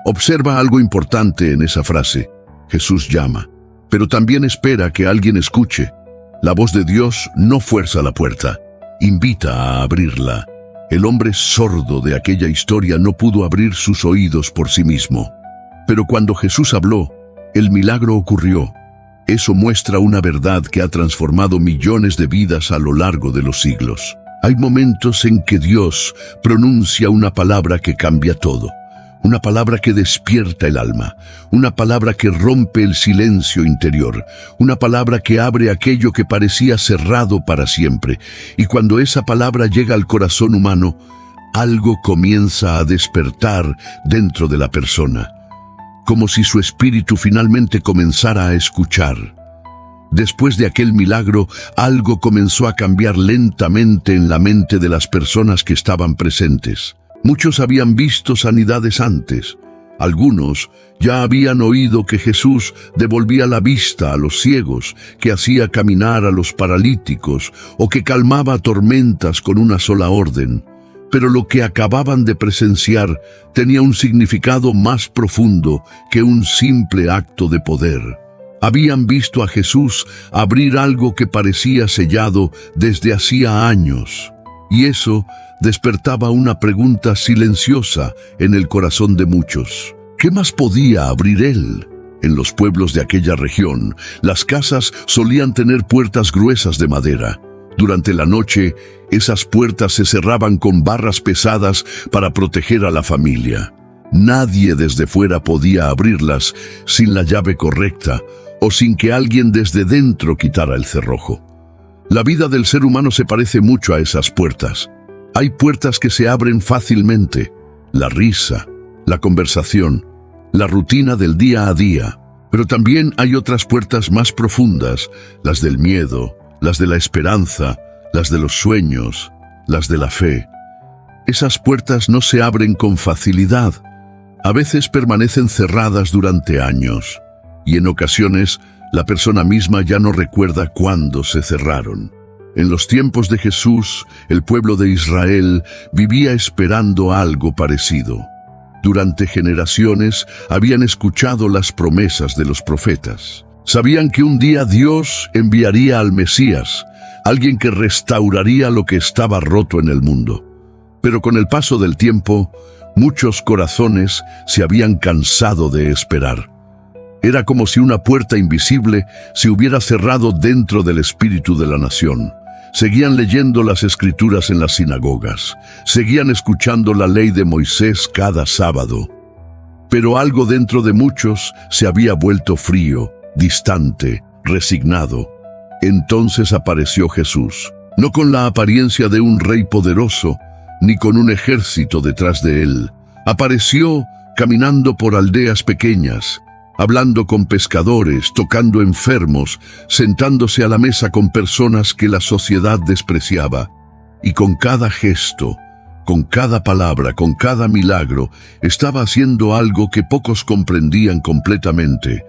Observa algo importante en esa frase. Jesús llama, pero también espera que alguien escuche. La voz de Dios no fuerza la puerta, invita a abrirla. El hombre sordo de aquella historia no pudo abrir sus oídos por sí mismo. Pero cuando Jesús habló, el milagro ocurrió. Eso muestra una verdad que ha transformado millones de vidas a lo largo de los siglos. Hay momentos en que Dios pronuncia una palabra que cambia todo. Una palabra que despierta el alma, una palabra que rompe el silencio interior, una palabra que abre aquello que parecía cerrado para siempre. Y cuando esa palabra llega al corazón humano, algo comienza a despertar dentro de la persona, como si su espíritu finalmente comenzara a escuchar. Después de aquel milagro, algo comenzó a cambiar lentamente en la mente de las personas que estaban presentes. Muchos habían visto sanidades antes. Algunos ya habían oído que Jesús devolvía la vista a los ciegos, que hacía caminar a los paralíticos o que calmaba tormentas con una sola orden. Pero lo que acababan de presenciar tenía un significado más profundo que un simple acto de poder. Habían visto a Jesús abrir algo que parecía sellado desde hacía años. Y eso despertaba una pregunta silenciosa en el corazón de muchos. ¿Qué más podía abrir él? En los pueblos de aquella región, las casas solían tener puertas gruesas de madera. Durante la noche, esas puertas se cerraban con barras pesadas para proteger a la familia. Nadie desde fuera podía abrirlas sin la llave correcta o sin que alguien desde dentro quitara el cerrojo. La vida del ser humano se parece mucho a esas puertas. Hay puertas que se abren fácilmente: la risa, la conversación, la rutina del día a día. Pero también hay otras puertas más profundas, las del miedo, las de la esperanza, las de los sueños, las de la fe. Esas puertas no se abren con facilidad. A veces permanecen cerradas durante años, y en ocasiones la persona misma ya no recuerda cuándo se cerraron. En los tiempos de Jesús, el pueblo de Israel vivía esperando algo parecido. Durante generaciones habían escuchado las promesas de los profetas. Sabían que un día Dios enviaría al Mesías, alguien que restauraría lo que estaba roto en el mundo. Pero con el paso del tiempo, muchos corazones se habían cansado de esperar. Era como si una puerta invisible se hubiera cerrado dentro del espíritu de la nación. Seguían leyendo las escrituras en las sinagogas. Seguían escuchando la ley de Moisés cada sábado. Pero algo dentro de muchos se había vuelto frío, distante, resignado. Entonces apareció Jesús, no con la apariencia de un rey poderoso, ni con un ejército detrás de él. Apareció caminando por aldeas pequeñas, hablando con pescadores, tocando enfermos, sentándose a la mesa con personas que la sociedad despreciaba. Y con cada gesto, con cada palabra, con cada milagro, estaba haciendo algo que pocos comprendían completamente.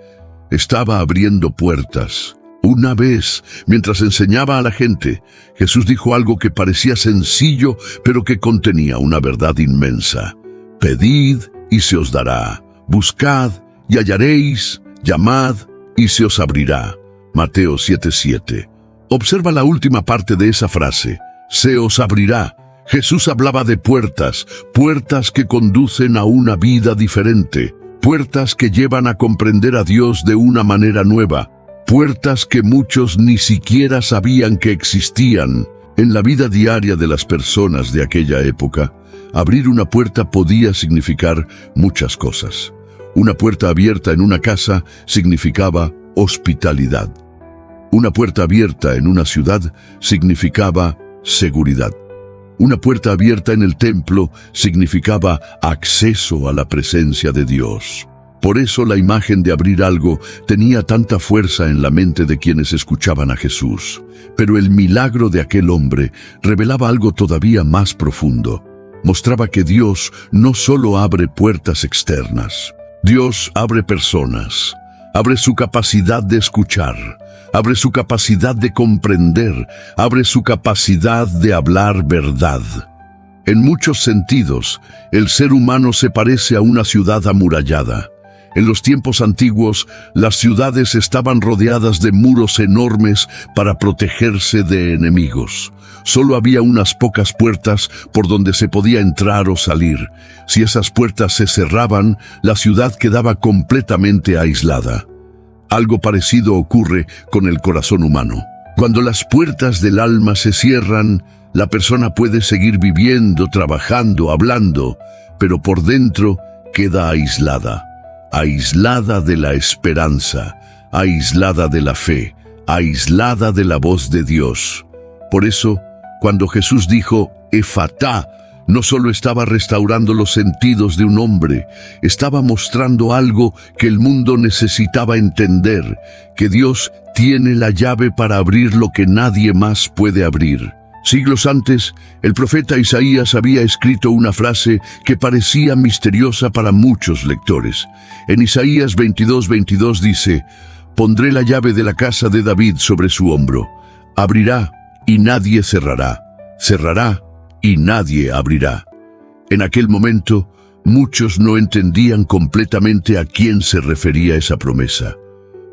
Estaba abriendo puertas. Una vez, mientras enseñaba a la gente, Jesús dijo algo que parecía sencillo, pero que contenía una verdad inmensa. Pedid y se os dará. Buscad y hallaréis, llamad y se os abrirá. Mateo 7:7. Observa la última parte de esa frase. Se os abrirá. Jesús hablaba de puertas, puertas que conducen a una vida diferente, puertas que llevan a comprender a Dios de una manera nueva, puertas que muchos ni siquiera sabían que existían. En la vida diaria de las personas de aquella época, abrir una puerta podía significar muchas cosas. Una puerta abierta en una casa significaba hospitalidad. Una puerta abierta en una ciudad significaba seguridad. Una puerta abierta en el templo significaba acceso a la presencia de Dios. Por eso la imagen de abrir algo tenía tanta fuerza en la mente de quienes escuchaban a Jesús. Pero el milagro de aquel hombre revelaba algo todavía más profundo. Mostraba que Dios no solo abre puertas externas. Dios abre personas, abre su capacidad de escuchar, abre su capacidad de comprender, abre su capacidad de hablar verdad. En muchos sentidos, el ser humano se parece a una ciudad amurallada. En los tiempos antiguos, las ciudades estaban rodeadas de muros enormes para protegerse de enemigos. Solo había unas pocas puertas por donde se podía entrar o salir. Si esas puertas se cerraban, la ciudad quedaba completamente aislada. Algo parecido ocurre con el corazón humano. Cuando las puertas del alma se cierran, la persona puede seguir viviendo, trabajando, hablando, pero por dentro queda aislada. Aislada de la esperanza, aislada de la fe, aislada de la voz de Dios. Por eso, cuando Jesús dijo, Efatá, no solo estaba restaurando los sentidos de un hombre, estaba mostrando algo que el mundo necesitaba entender, que Dios tiene la llave para abrir lo que nadie más puede abrir. Siglos antes, el profeta Isaías había escrito una frase que parecía misteriosa para muchos lectores. En Isaías 22:22 dice, «Pondré la llave de la casa de David sobre su hombro. Abrirá y nadie cerrará. Cerrará y nadie abrirá». En aquel momento, muchos no entendían completamente a quién se refería esa promesa.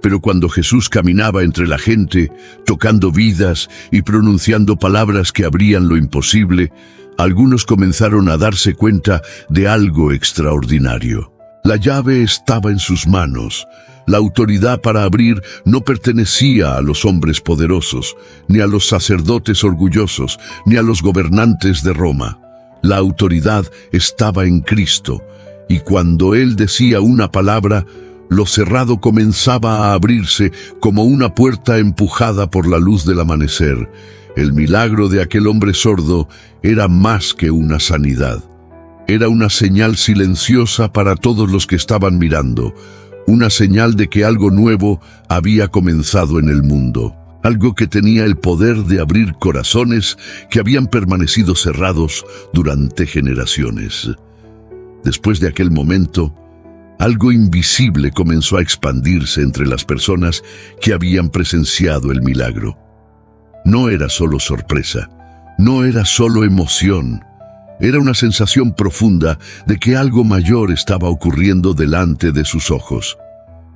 Pero cuando Jesús caminaba entre la gente, tocando vidas y pronunciando palabras que abrían lo imposible, algunos comenzaron a darse cuenta de algo extraordinario. La llave estaba en sus manos. La autoridad para abrir no pertenecía a los hombres poderosos, ni a los sacerdotes orgullosos, ni a los gobernantes de Roma. La autoridad estaba en Cristo, y cuando Él decía una palabra, lo cerrado comenzaba a abrirse como una puerta empujada por la luz del amanecer. El milagro de aquel hombre sordo era más que una sanidad. Era una señal silenciosa para todos los que estaban mirando, una señal de que algo nuevo había comenzado en el mundo, algo que tenía el poder de abrir corazones que habían permanecido cerrados durante generaciones. Después de aquel momento, algo invisible comenzó a expandirse entre las personas que habían presenciado el milagro. No era solo sorpresa, no era solo emoción, era una sensación profunda de que algo mayor estaba ocurriendo delante de sus ojos.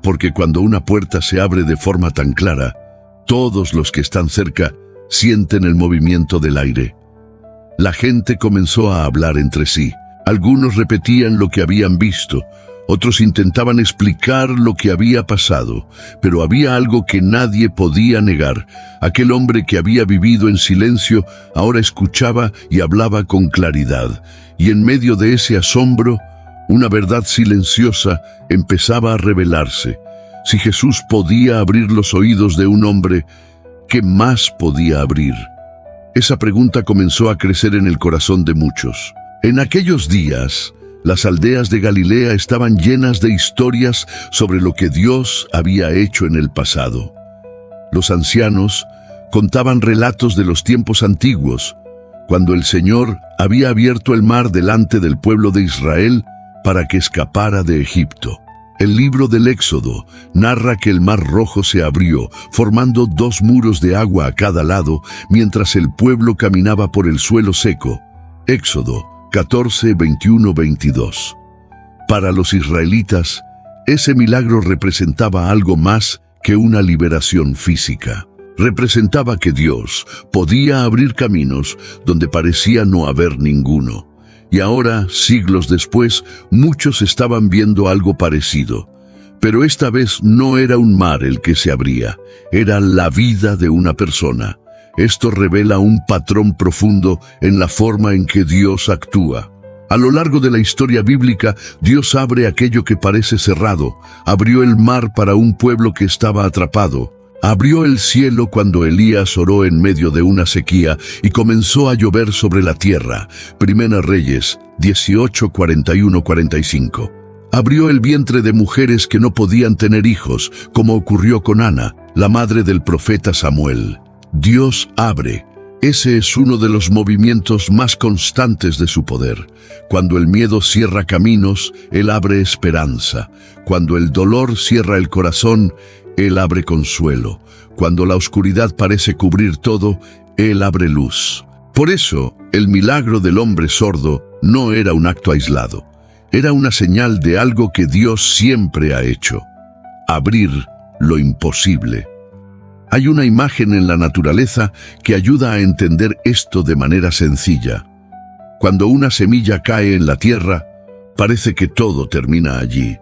Porque cuando una puerta se abre de forma tan clara, todos los que están cerca sienten el movimiento del aire. La gente comenzó a hablar entre sí. Algunos repetían lo que habían visto, otros intentaban explicar lo que había pasado, pero había algo que nadie podía negar. Aquel hombre que había vivido en silencio ahora escuchaba y hablaba con claridad, y en medio de ese asombro, una verdad silenciosa empezaba a revelarse. Si Jesús podía abrir los oídos de un hombre, ¿qué más podía abrir? Esa pregunta comenzó a crecer en el corazón de muchos. En aquellos días, las aldeas de Galilea estaban llenas de historias sobre lo que Dios había hecho en el pasado. Los ancianos contaban relatos de los tiempos antiguos, cuando el Señor había abierto el mar delante del pueblo de Israel para que escapara de Egipto. El libro del Éxodo narra que el mar Rojo se abrió, formando 2 muros de agua a cada lado, mientras el pueblo caminaba por el suelo seco. Éxodo 14, 21, 22. Para los israelitas, ese milagro representaba algo más que una liberación física. representaba que Dios podía abrir caminos donde parecía no haber ninguno. Y ahora, siglos después, muchos estaban viendo algo parecido. Pero esta vez no era un mar el que se abría, era la vida de una persona. Esto revela un patrón profundo en la forma en que Dios actúa. A lo largo de la historia bíblica, Dios abre aquello que parece cerrado, abrió el mar para un pueblo que estaba atrapado, abrió el cielo cuando Elías oró en medio de una sequía y comenzó a llover sobre la tierra. Primera Reyes 18, 41-45. Abrió el vientre de mujeres que no podían tener hijos, como ocurrió con Ana, la madre del profeta Samuel. Dios abre. Ese es uno de los movimientos más constantes de su poder. Cuando el miedo cierra caminos, Él abre esperanza. Cuando el dolor cierra el corazón, Él abre consuelo. Cuando la oscuridad parece cubrir todo, Él abre luz. Por eso, el milagro del hombre sordo no era un acto aislado. Era una señal de algo que Dios siempre ha hecho: abrir lo imposible. Hay una imagen en la naturaleza que ayuda a entender esto de manera sencilla. Cuando una semilla cae en la tierra, parece que todo termina allí.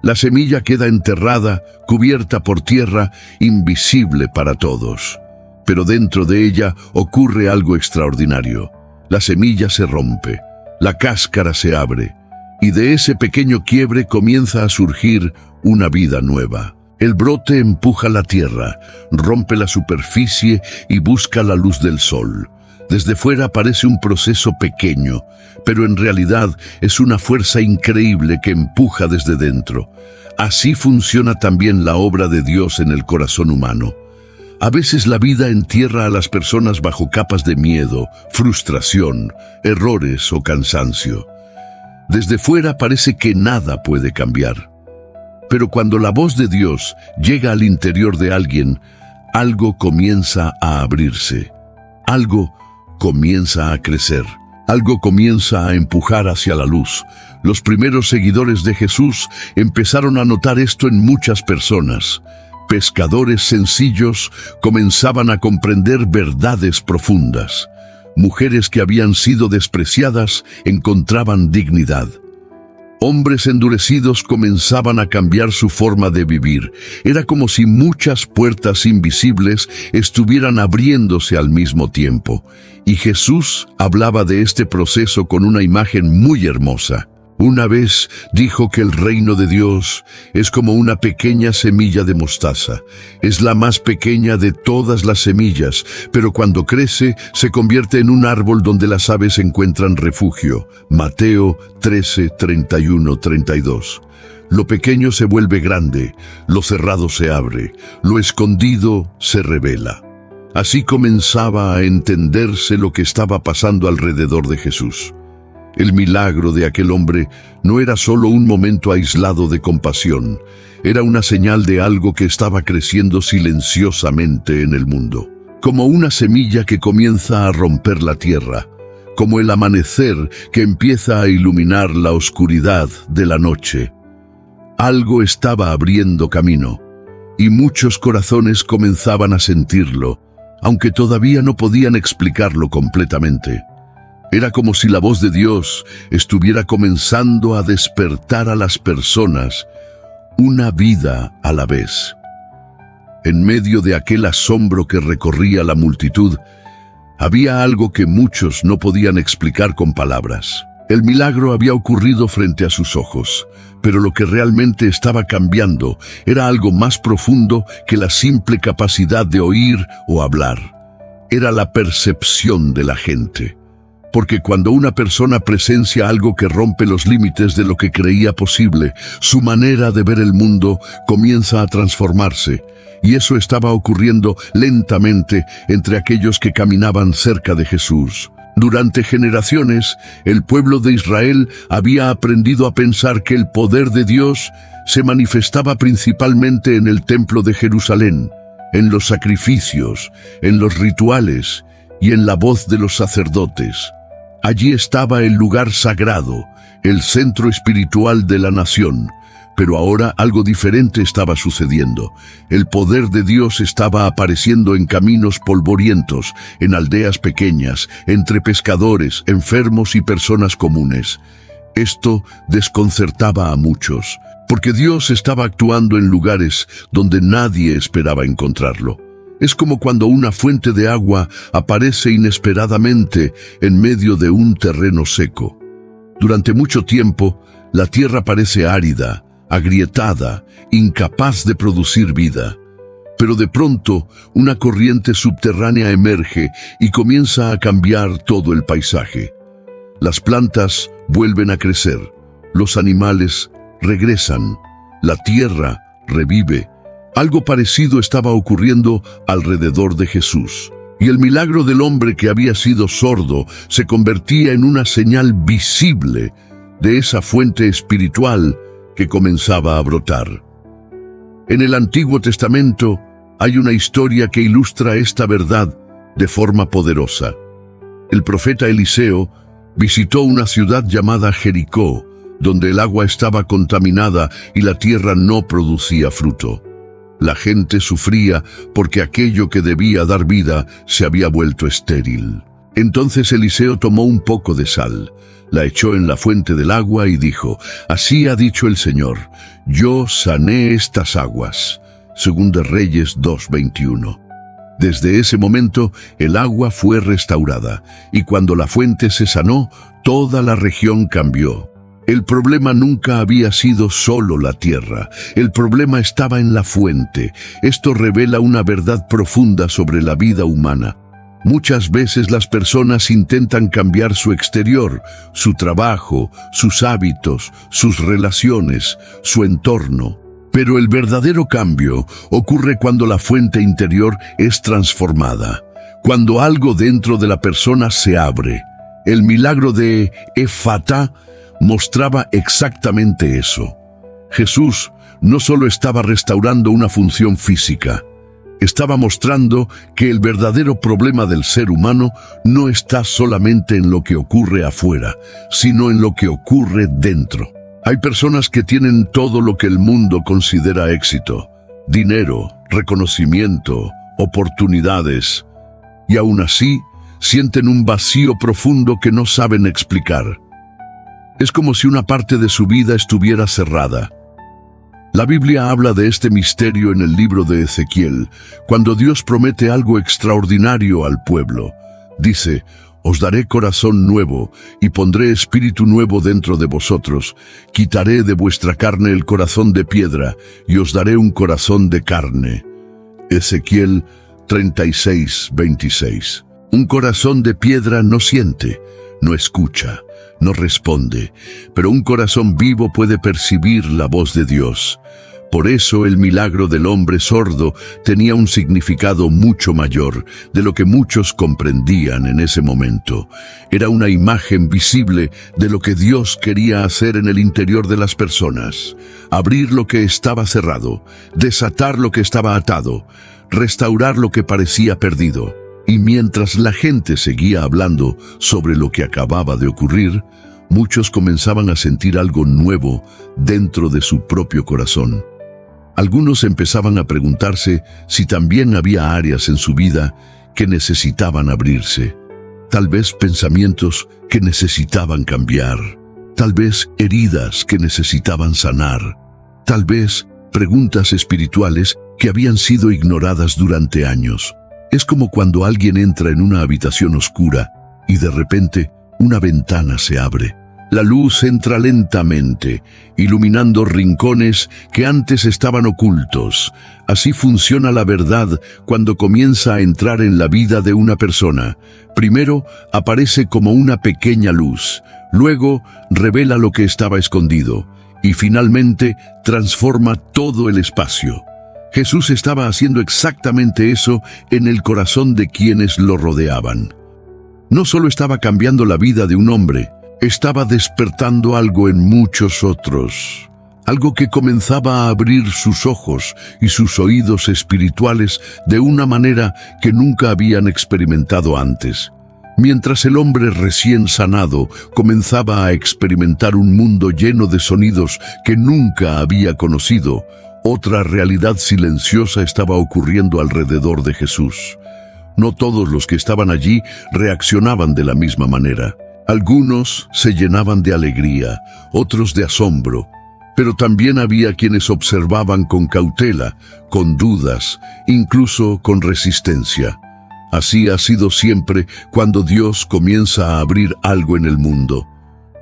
La semilla queda enterrada, cubierta por tierra, invisible para todos. Pero dentro de ella ocurre algo extraordinario. La semilla se rompe, la cáscara se abre, y de ese pequeño quiebre comienza a surgir una vida nueva. El brote empuja la tierra, rompe la superficie y busca la luz del sol. Desde fuera parece un proceso pequeño, pero en realidad es una fuerza increíble que empuja desde dentro. Así funciona también la obra de Dios en el corazón humano. A veces la vida entierra a las personas bajo capas de miedo, frustración, errores o cansancio. Desde fuera parece que nada puede cambiar. Pero cuando la voz de Dios llega al interior de alguien, algo comienza a abrirse. Algo comienza a crecer. Algo comienza a empujar hacia la luz. Los primeros seguidores de Jesús empezaron a notar esto en muchas personas. Pescadores sencillos comenzaban a comprender verdades profundas. Mujeres que habían sido despreciadas encontraban dignidad. Hombres endurecidos comenzaban a cambiar su forma de vivir. Era como si muchas puertas invisibles estuvieran abriéndose al mismo tiempo. Y Jesús hablaba de este proceso con una imagen muy hermosa. Una vez dijo que el reino de Dios es como una pequeña semilla de mostaza. Es la más pequeña de todas las semillas, pero cuando crece se convierte en un árbol donde las aves encuentran refugio. Mateo 13, 31-32. Lo pequeño se vuelve grande, lo cerrado se abre, lo escondido se revela. Así comenzaba a entenderse lo que estaba pasando alrededor de Jesús. El milagro de aquel hombre no era solo un momento aislado de compasión, era una señal de algo que estaba creciendo silenciosamente en el mundo. Como una semilla que comienza a romper la tierra, como el amanecer que empieza a iluminar la oscuridad de la noche. Algo estaba abriendo camino, y muchos corazones comenzaban a sentirlo, aunque todavía no podían explicarlo completamente. Era como si la voz de Dios estuviera comenzando a despertar a las personas, una vida a la vez. En medio de aquel asombro que recorría la multitud, había algo que muchos no podían explicar con palabras. El milagro había ocurrido frente a sus ojos, pero lo que realmente estaba cambiando era algo más profundo que la simple capacidad de oír o hablar. Era la percepción de la gente. Porque cuando una persona presencia algo que rompe los límites de lo que creía posible, su manera de ver el mundo comienza a transformarse. Y eso estaba ocurriendo lentamente entre aquellos que caminaban cerca de Jesús. Durante generaciones, el pueblo de Israel había aprendido a pensar que el poder de Dios se manifestaba principalmente en el templo de Jerusalén, en los sacrificios, en los rituales y en la voz de los sacerdotes. Allí estaba el lugar sagrado, el centro espiritual de la nación. Pero ahora algo diferente estaba sucediendo. El poder de Dios estaba apareciendo en caminos polvorientos, en aldeas pequeñas, entre pescadores, enfermos y personas comunes. Esto desconcertaba a muchos, porque Dios estaba actuando en lugares donde nadie esperaba encontrarlo. Es como cuando una fuente de agua aparece inesperadamente en medio de un terreno seco. Durante mucho tiempo, la tierra parece árida, agrietada, incapaz de producir vida. Pero de pronto, una corriente subterránea emerge y comienza a cambiar todo el paisaje. Las plantas vuelven a crecer, los animales regresan, la tierra revive. Algo parecido estaba ocurriendo alrededor de Jesús, y el milagro del hombre que había sido sordo se convertía en una señal visible de esa fuente espiritual que comenzaba a brotar. En el Antiguo Testamento hay una historia que ilustra esta verdad de forma poderosa. El profeta Eliseo visitó una ciudad llamada Jericó, donde el agua estaba contaminada y la tierra no producía fruto. La gente sufría porque aquello que debía dar vida se había vuelto estéril. Entonces Eliseo tomó un poco de sal, la echó en la fuente del agua y dijo: «Así ha dicho el Señor, yo sané estas aguas». Segunda Reyes 2:21. Desde ese momento el agua fue restaurada, y cuando la fuente se sanó, toda la región cambió. El problema nunca había sido solo la tierra, el problema estaba en la fuente. Esto revela una verdad profunda sobre la vida humana. Muchas veces las personas intentan cambiar su exterior, su trabajo, sus hábitos, sus relaciones, su entorno. Pero el verdadero cambio ocurre cuando la fuente interior es transformada, cuando algo dentro de la persona se abre. El milagro de Efata mostraba exactamente eso. Jesús no solo estaba restaurando una función física, estaba mostrando que el verdadero problema del ser humano no está solamente en lo que ocurre afuera, sino en lo que ocurre dentro. Hay personas que tienen todo lo que el mundo considera éxito: dinero, reconocimiento, oportunidades, y aún así sienten un vacío profundo que no saben explicar. Es como si una parte de su vida estuviera cerrada. La Biblia habla de este misterio en el libro de Ezequiel, cuando Dios promete algo extraordinario al pueblo. Dice: «Os daré corazón nuevo, y pondré espíritu nuevo dentro de vosotros. Quitaré de vuestra carne el corazón de piedra, y os daré un corazón de carne». Ezequiel 36:26. Un corazón de piedra no siente, no escucha, no responde, pero un corazón vivo puede percibir la voz de Dios. Por eso el milagro del hombre sordo tenía un significado mucho mayor de lo que muchos comprendían en ese momento. Era una imagen visible de lo que Dios quería hacer en el interior de las personas: abrir lo que estaba cerrado, desatar lo que estaba atado, restaurar lo que parecía perdido. Y mientras la gente seguía hablando sobre lo que acababa de ocurrir, muchos comenzaban a sentir algo nuevo dentro de su propio corazón. Algunos empezaban a preguntarse si también había áreas en su vida que necesitaban abrirse. Tal vez pensamientos que necesitaban cambiar. Tal vez heridas que necesitaban sanar. Tal vez preguntas espirituales que habían sido ignoradas durante años. Es como cuando alguien entra en una habitación oscura y de repente una ventana se abre. La luz entra lentamente, iluminando rincones que antes estaban ocultos. Así funciona la verdad cuando comienza a entrar en la vida de una persona. Primero aparece como una pequeña luz, luego revela lo que estaba escondido y finalmente transforma todo el espacio. Jesús estaba haciendo exactamente eso en el corazón de quienes lo rodeaban. No solo estaba cambiando la vida de un hombre, estaba despertando algo en muchos otros, algo que comenzaba a abrir sus ojos y sus oídos espirituales de una manera que nunca habían experimentado antes. Mientras el hombre recién sanado comenzaba a experimentar un mundo lleno de sonidos que nunca había conocido, otra realidad silenciosa estaba ocurriendo alrededor de Jesús. No todos los que estaban allí reaccionaban de la misma manera. Algunos se llenaban de alegría, otros de asombro, pero también había quienes observaban con cautela, con dudas, incluso con resistencia. Así ha sido siempre cuando Dios comienza a abrir algo en el mundo.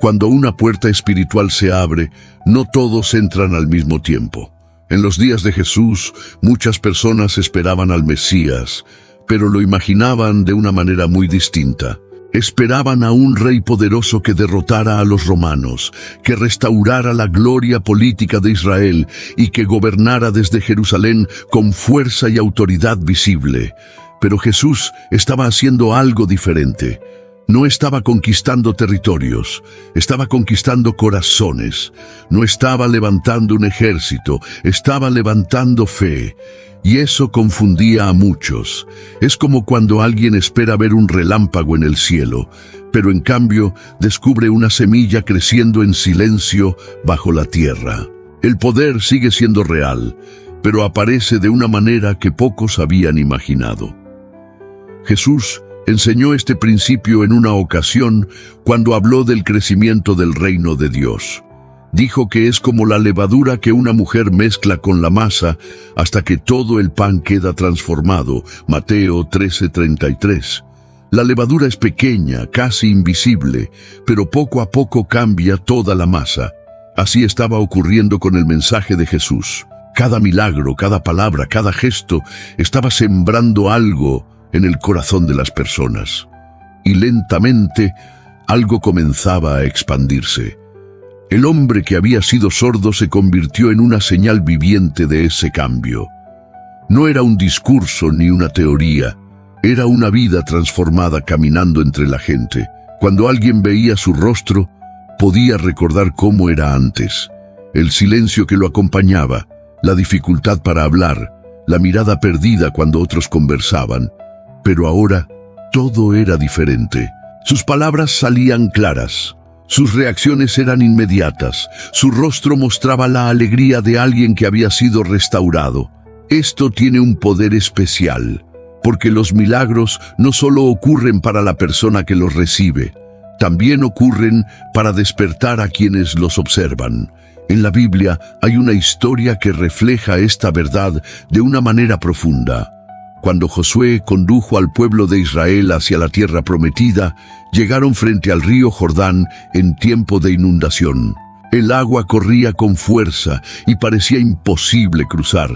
Cuando una puerta espiritual se abre, no todos entran al mismo tiempo. En los días de Jesús, muchas personas esperaban al Mesías, pero lo imaginaban de una manera muy distinta. Esperaban a un rey poderoso que derrotara a los romanos, que restaurara la gloria política de Israel y que gobernara desde Jerusalén con fuerza y autoridad visible. Pero Jesús estaba haciendo algo diferente. No estaba conquistando territorios, estaba conquistando corazones. No estaba levantando un ejército, estaba levantando fe. Y eso confundía a muchos. Es como cuando alguien espera ver un relámpago en el cielo, pero en cambio descubre una semilla creciendo en silencio bajo la tierra. El poder sigue siendo real, pero aparece de una manera que pocos habían imaginado. Jesús enseñó este principio en una ocasión cuando habló del crecimiento del reino de Dios. Dijo que es como la levadura que una mujer mezcla con la masa hasta que todo el pan queda transformado. Mateo 13:33. La levadura es pequeña, casi invisible, pero poco a poco cambia toda la masa. Así estaba ocurriendo con el mensaje de Jesús. Cada milagro, cada palabra, cada gesto estaba sembrando algo en el corazón de las personas. Y lentamente algo comenzaba a expandirse. El hombre que había sido sordo se convirtió en una señal viviente de ese cambio. No era un discurso ni una teoría, era una vida transformada caminando entre la gente. Cuando alguien veía su rostro, podía recordar cómo era antes. El silencio que lo acompañaba, la dificultad para hablar, la mirada perdida cuando otros conversaban. Pero ahora todo era diferente. Sus palabras salían claras. Sus reacciones eran inmediatas. Su rostro mostraba la alegría de alguien que había sido restaurado. Esto tiene un poder especial, porque los milagros no solo ocurren para la persona que los recibe, también ocurren para despertar a quienes los observan. En la Biblia hay una historia que refleja esta verdad de una manera profunda. Cuando Josué condujo al pueblo de Israel hacia la tierra prometida, llegaron frente al río Jordán en tiempo de inundación. El agua corría con fuerza y parecía imposible cruzar.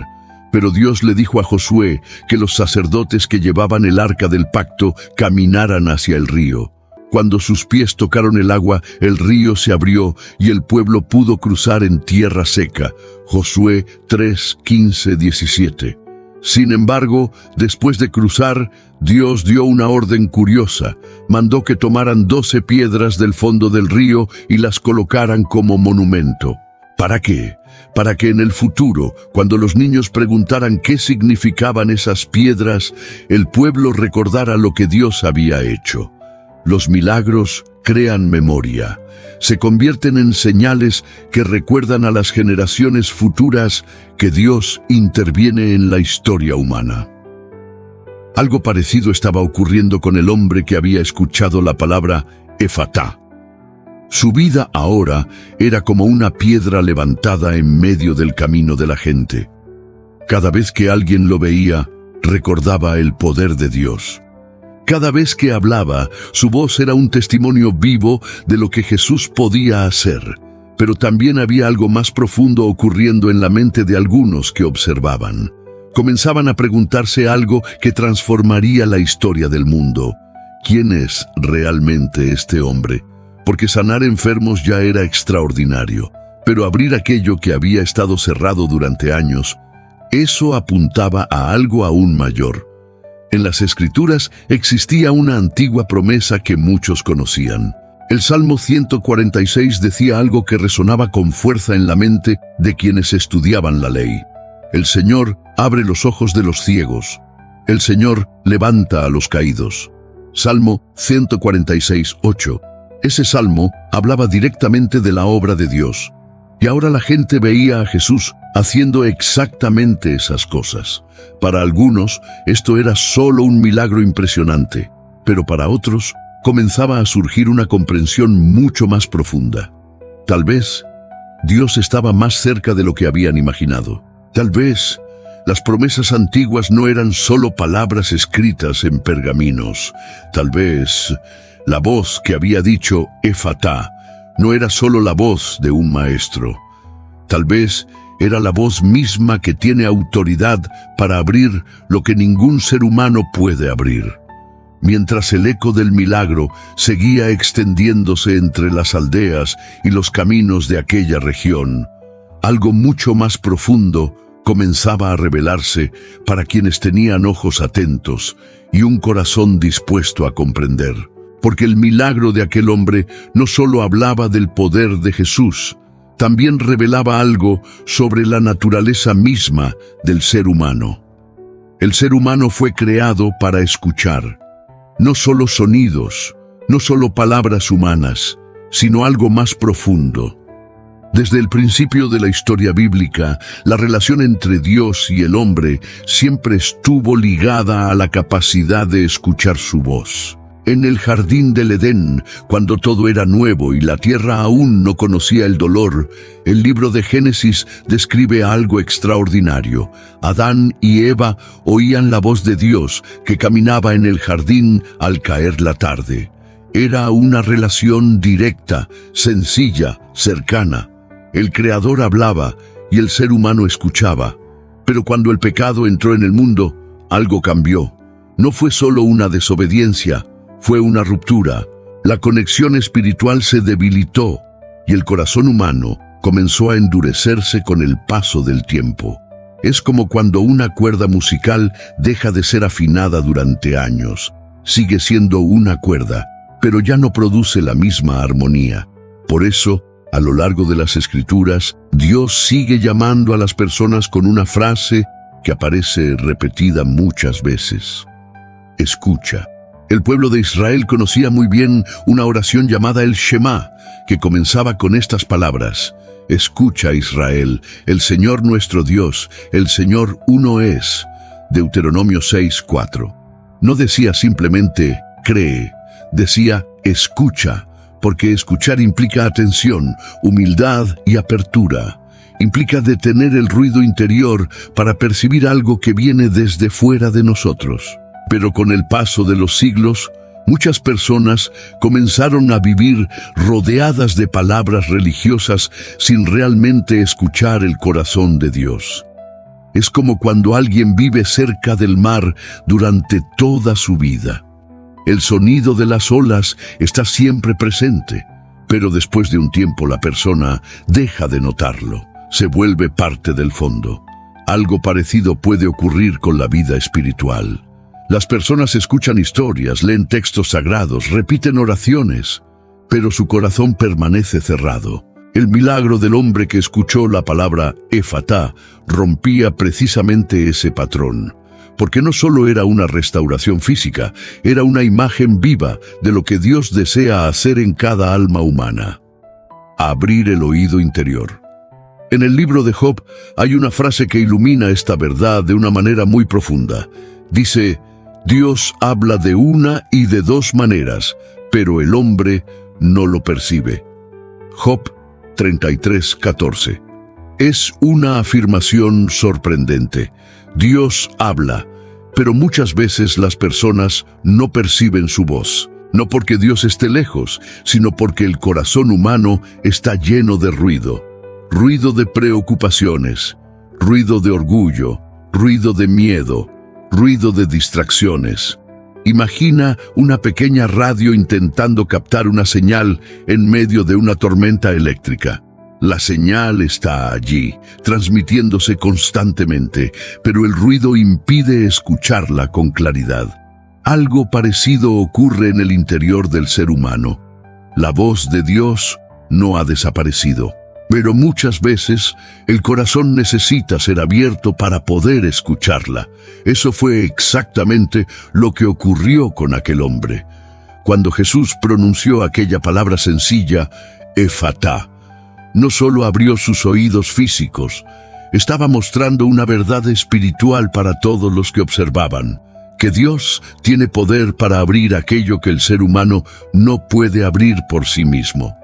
Pero Dios le dijo a Josué que los sacerdotes que llevaban el arca del pacto caminaran hacia el río. Cuando sus pies tocaron el agua, el río se abrió y el pueblo pudo cruzar en tierra seca. Josué 3:15-17. Sin embargo, después de cruzar, Dios dio una orden curiosa. Mandó que tomaran 12 piedras del fondo del río y las colocaran como monumento. ¿Para qué? Para que en el futuro, cuando los niños preguntaran qué significaban esas piedras, el pueblo recordara lo que Dios había hecho. Los milagros crean memoria. Se convierten en señales que recuerdan a las generaciones futuras que Dios interviene en la historia humana. Algo parecido estaba ocurriendo con el hombre que había escuchado la palabra Efatá. Su vida ahora era como una piedra levantada en medio del camino de la gente. Cada vez que alguien lo veía, recordaba el poder de Dios. Cada vez que hablaba, su voz era un testimonio vivo de lo que Jesús podía hacer. Pero también había algo más profundo ocurriendo en la mente de algunos que observaban. Comenzaban a preguntarse algo que transformaría la historia del mundo. ¿Quién es realmente este hombre? Porque sanar enfermos ya era extraordinario, pero abrir aquello que había estado cerrado durante años, eso apuntaba a algo aún mayor. En las Escrituras existía una antigua promesa que muchos conocían. El Salmo 146 decía algo que resonaba con fuerza en la mente de quienes estudiaban la ley. El Señor abre los ojos de los ciegos. El Señor levanta a los caídos. Salmo 146:8. Ese salmo hablaba directamente de la obra de Dios. Y ahora la gente veía a Jesús haciendo exactamente esas cosas. Para algunos, esto era solo un milagro impresionante, pero para otros, comenzaba a surgir una comprensión mucho más profunda. Tal vez, Dios estaba más cerca de lo que habían imaginado. Tal vez, las promesas antiguas no eran solo palabras escritas en pergaminos. Tal vez, la voz que había dicho Efatá no era solo la voz de un maestro. Tal vez era la voz misma que tiene autoridad para abrir lo que ningún ser humano puede abrir. Mientras el eco del milagro seguía extendiéndose entre las aldeas y los caminos de aquella región, algo mucho más profundo comenzaba a revelarse para quienes tenían ojos atentos y un corazón dispuesto a comprender. Porque el milagro de aquel hombre no solo hablaba del poder de Jesús, también revelaba algo sobre la naturaleza misma del ser humano. El ser humano fue creado para escuchar, no solo sonidos, no solo palabras humanas, sino algo más profundo. Desde el principio de la historia bíblica, la relación entre Dios y el hombre siempre estuvo ligada a la capacidad de escuchar su voz. En el jardín del Edén, cuando todo era nuevo y la tierra aún no conocía el dolor, el libro de Génesis describe algo extraordinario. Adán y Eva oían la voz de Dios que caminaba en el jardín al caer la tarde. Era una relación directa, sencilla, cercana. El Creador hablaba y el ser humano escuchaba. Pero cuando el pecado entró en el mundo, algo cambió. No fue solo una desobediencia, fue una ruptura. La conexión espiritual se debilitó y el corazón humano comenzó a endurecerse con el paso del tiempo. Es como cuando una cuerda musical deja de ser afinada durante años. Sigue siendo una cuerda, pero ya no produce la misma armonía. Por eso, a lo largo de las Escrituras, Dios sigue llamando a las personas con una frase que aparece repetida muchas veces. Escucha. El pueblo de Israel conocía muy bien una oración llamada el Shema, que comenzaba con estas palabras: Escucha, Israel, el Señor nuestro Dios, el Señor uno es. Deuteronomio 6:4. No decía simplemente cree, decía escucha, porque escuchar implica atención, humildad y apertura. Implica detener el ruido interior para percibir algo que viene desde fuera de nosotros. Pero con el paso de los siglos, muchas personas comenzaron a vivir rodeadas de palabras religiosas sin realmente escuchar el corazón de Dios. Es como cuando alguien vive cerca del mar durante toda su vida. El sonido de las olas está siempre presente, pero después de un tiempo la persona deja de notarlo, se vuelve parte del fondo. Algo parecido puede ocurrir con la vida espiritual. Las personas escuchan historias, leen textos sagrados, repiten oraciones, pero su corazón permanece cerrado. El milagro del hombre que escuchó la palabra Efatá rompía precisamente ese patrón, porque no solo era una restauración física, era una imagen viva de lo que Dios desea hacer en cada alma humana. Abrir el oído interior. En el libro de Job hay una frase que ilumina esta verdad de una manera muy profunda. Dice: Dios habla de una y de dos maneras, pero el hombre no lo percibe. Job 33:14. Es una afirmación sorprendente. Dios habla, pero muchas veces las personas no perciben su voz. No porque Dios esté lejos, sino porque el corazón humano está lleno de ruido. Ruido de preocupaciones, ruido de orgullo, ruido de miedo, ruido de distracciones. Imagina una pequeña radio intentando captar una señal en medio de una tormenta eléctrica. La señal está allí, transmitiéndose constantemente, pero el ruido impide escucharla con claridad. Algo parecido ocurre en el interior del ser humano. La voz de Dios no ha desaparecido, Pero muchas veces el corazón necesita ser abierto para poder escucharla. Eso fue exactamente lo que ocurrió con aquel hombre. Cuando Jesús pronunció aquella palabra sencilla, Efatá, no solo abrió sus oídos físicos, estaba mostrando una verdad espiritual para todos los que observaban, que Dios tiene poder para abrir aquello que el ser humano no puede abrir por sí mismo.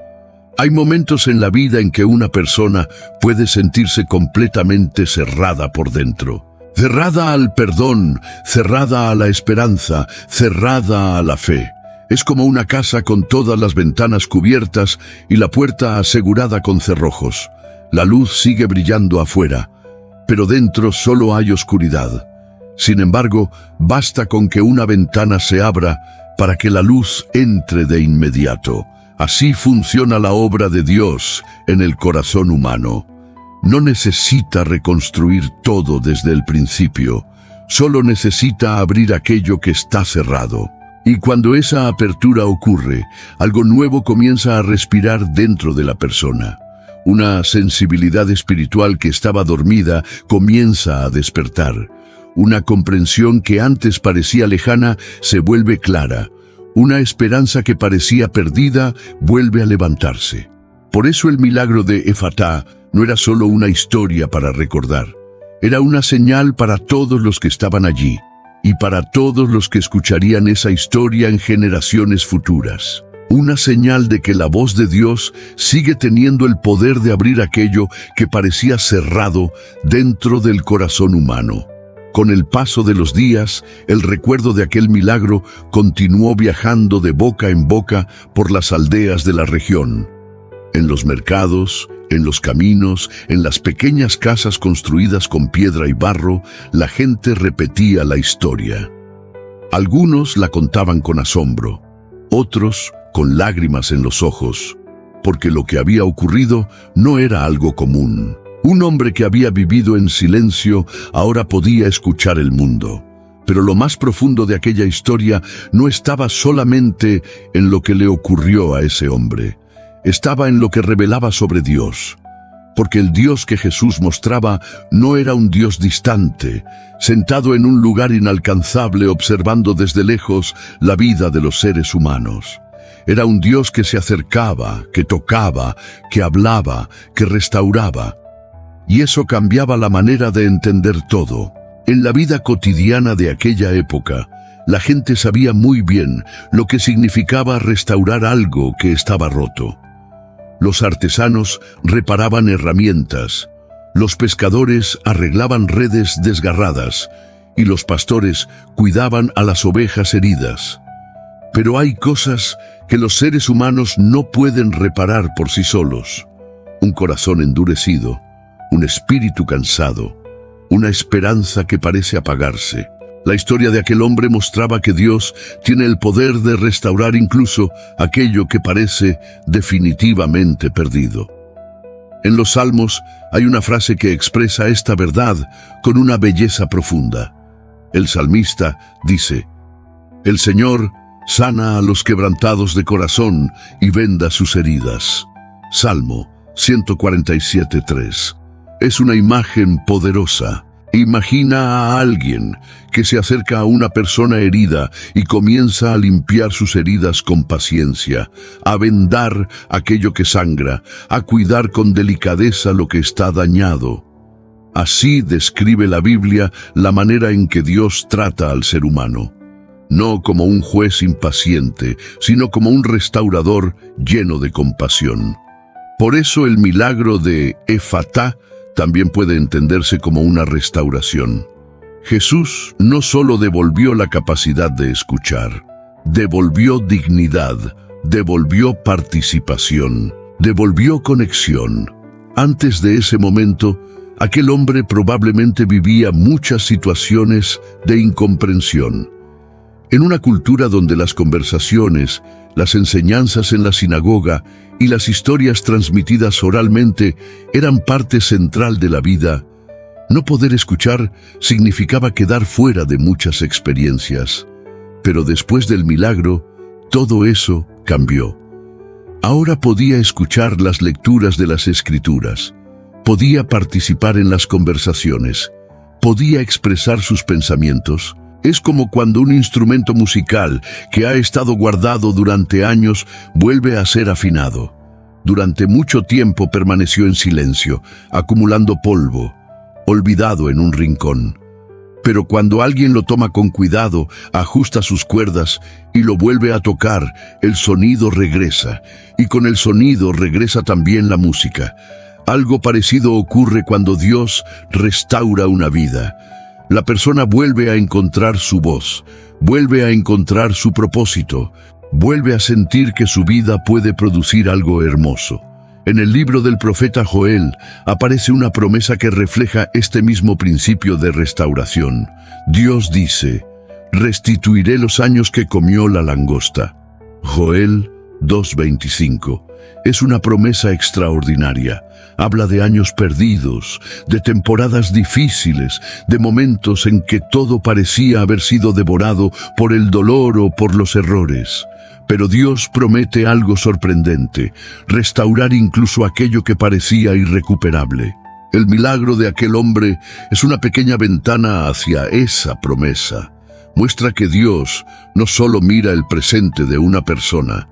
Hay momentos en la vida en que una persona puede sentirse completamente cerrada por dentro. Cerrada al perdón, cerrada a la esperanza, cerrada a la fe. Es como una casa con todas las ventanas cubiertas y la puerta asegurada con cerrojos. La luz sigue brillando afuera, pero dentro solo hay oscuridad. Sin embargo, basta con que una ventana se abra para que la luz entre de inmediato. Así funciona la obra de Dios en el corazón humano. No necesita reconstruir todo desde el principio, solo necesita abrir aquello que está cerrado. Y cuando esa apertura ocurre, algo nuevo comienza a respirar dentro de la persona. Una sensibilidad espiritual que estaba dormida comienza a despertar. Una comprensión que antes parecía lejana se vuelve clara. Una esperanza que parecía perdida vuelve a levantarse. Por eso el milagro de Efatá no era solo una historia para recordar. Era una señal para todos los que estaban allí y para todos los que escucharían esa historia en generaciones futuras. Una señal de que la voz de Dios sigue teniendo el poder de abrir aquello que parecía cerrado dentro del corazón humano. Con el paso de los días, el recuerdo de aquel milagro continuó viajando de boca en boca por las aldeas de la región. En los mercados, en los caminos, en las pequeñas casas construidas con piedra y barro, la gente repetía la historia. Algunos la contaban con asombro, otros con lágrimas en los ojos, porque lo que había ocurrido no era algo común. Un hombre que había vivido en silencio ahora podía escuchar el mundo. Pero lo más profundo de aquella historia no estaba solamente en lo que le ocurrió a ese hombre. Estaba en lo que revelaba sobre Dios. Porque el Dios que Jesús mostraba no era un Dios distante, sentado en un lugar inalcanzable observando desde lejos la vida de los seres humanos. Era un Dios que se acercaba, que tocaba, que hablaba, que restauraba. Y eso cambiaba la manera de entender todo. En la vida cotidiana de aquella época, la gente sabía muy bien lo que significaba restaurar algo que estaba roto. Los artesanos reparaban herramientas, los pescadores arreglaban redes desgarradas y los pastores cuidaban a las ovejas heridas. Pero hay cosas que los seres humanos no pueden reparar por sí solos. Un corazón endurecido, un espíritu cansado, una esperanza que parece apagarse. La historia de aquel hombre mostraba que Dios tiene el poder de restaurar incluso aquello que parece definitivamente perdido. En los Salmos hay una frase que expresa esta verdad con una belleza profunda. El salmista dice: «El Señor sana a los quebrantados de corazón y venda sus heridas». Salmo 147:3. Es una imagen poderosa. Imagina a alguien que se acerca a una persona herida y comienza a limpiar sus heridas con paciencia, a vendar aquello que sangra, a cuidar con delicadeza lo que está dañado. Así describe la Biblia la manera en que Dios trata al ser humano. No como un juez impaciente, sino como un restaurador lleno de compasión. Por eso el milagro de Efatá también puede entenderse como una restauración. Jesús no solo devolvió la capacidad de escuchar, devolvió dignidad, devolvió participación, devolvió conexión. Antes de ese momento, aquel hombre probablemente vivía muchas situaciones de incomprensión. En una cultura donde las conversaciones, las enseñanzas en la sinagoga y las historias transmitidas oralmente eran parte central de la vida, no poder escuchar significaba quedar fuera de muchas experiencias. Pero después del milagro, todo eso cambió. Ahora podía escuchar las lecturas de las Escrituras, podía participar en las conversaciones, podía expresar sus pensamientos. Es como cuando un instrumento musical que ha estado guardado durante años vuelve a ser afinado. Durante mucho tiempo permaneció en silencio, acumulando polvo, olvidado en un rincón. Pero cuando alguien lo toma con cuidado, ajusta sus cuerdas y lo vuelve a tocar, el sonido regresa, y con el sonido regresa también la música. Algo parecido ocurre cuando Dios restaura una vida. La persona vuelve a encontrar su voz, vuelve a encontrar su propósito, vuelve a sentir que su vida puede producir algo hermoso. En el libro del profeta Joel aparece una promesa que refleja este mismo principio de restauración. Dios dice: restituiré los años que comió la langosta. Joel 2:25. Es una promesa extraordinaria. Habla de años perdidos, de temporadas difíciles, de momentos en que todo parecía haber sido devorado por el dolor o por los errores. Pero Dios promete algo sorprendente: restaurar incluso aquello que parecía irrecuperable. El milagro de aquel hombre es una pequeña ventana hacia esa promesa. Muestra que Dios no solo mira el presente de una persona,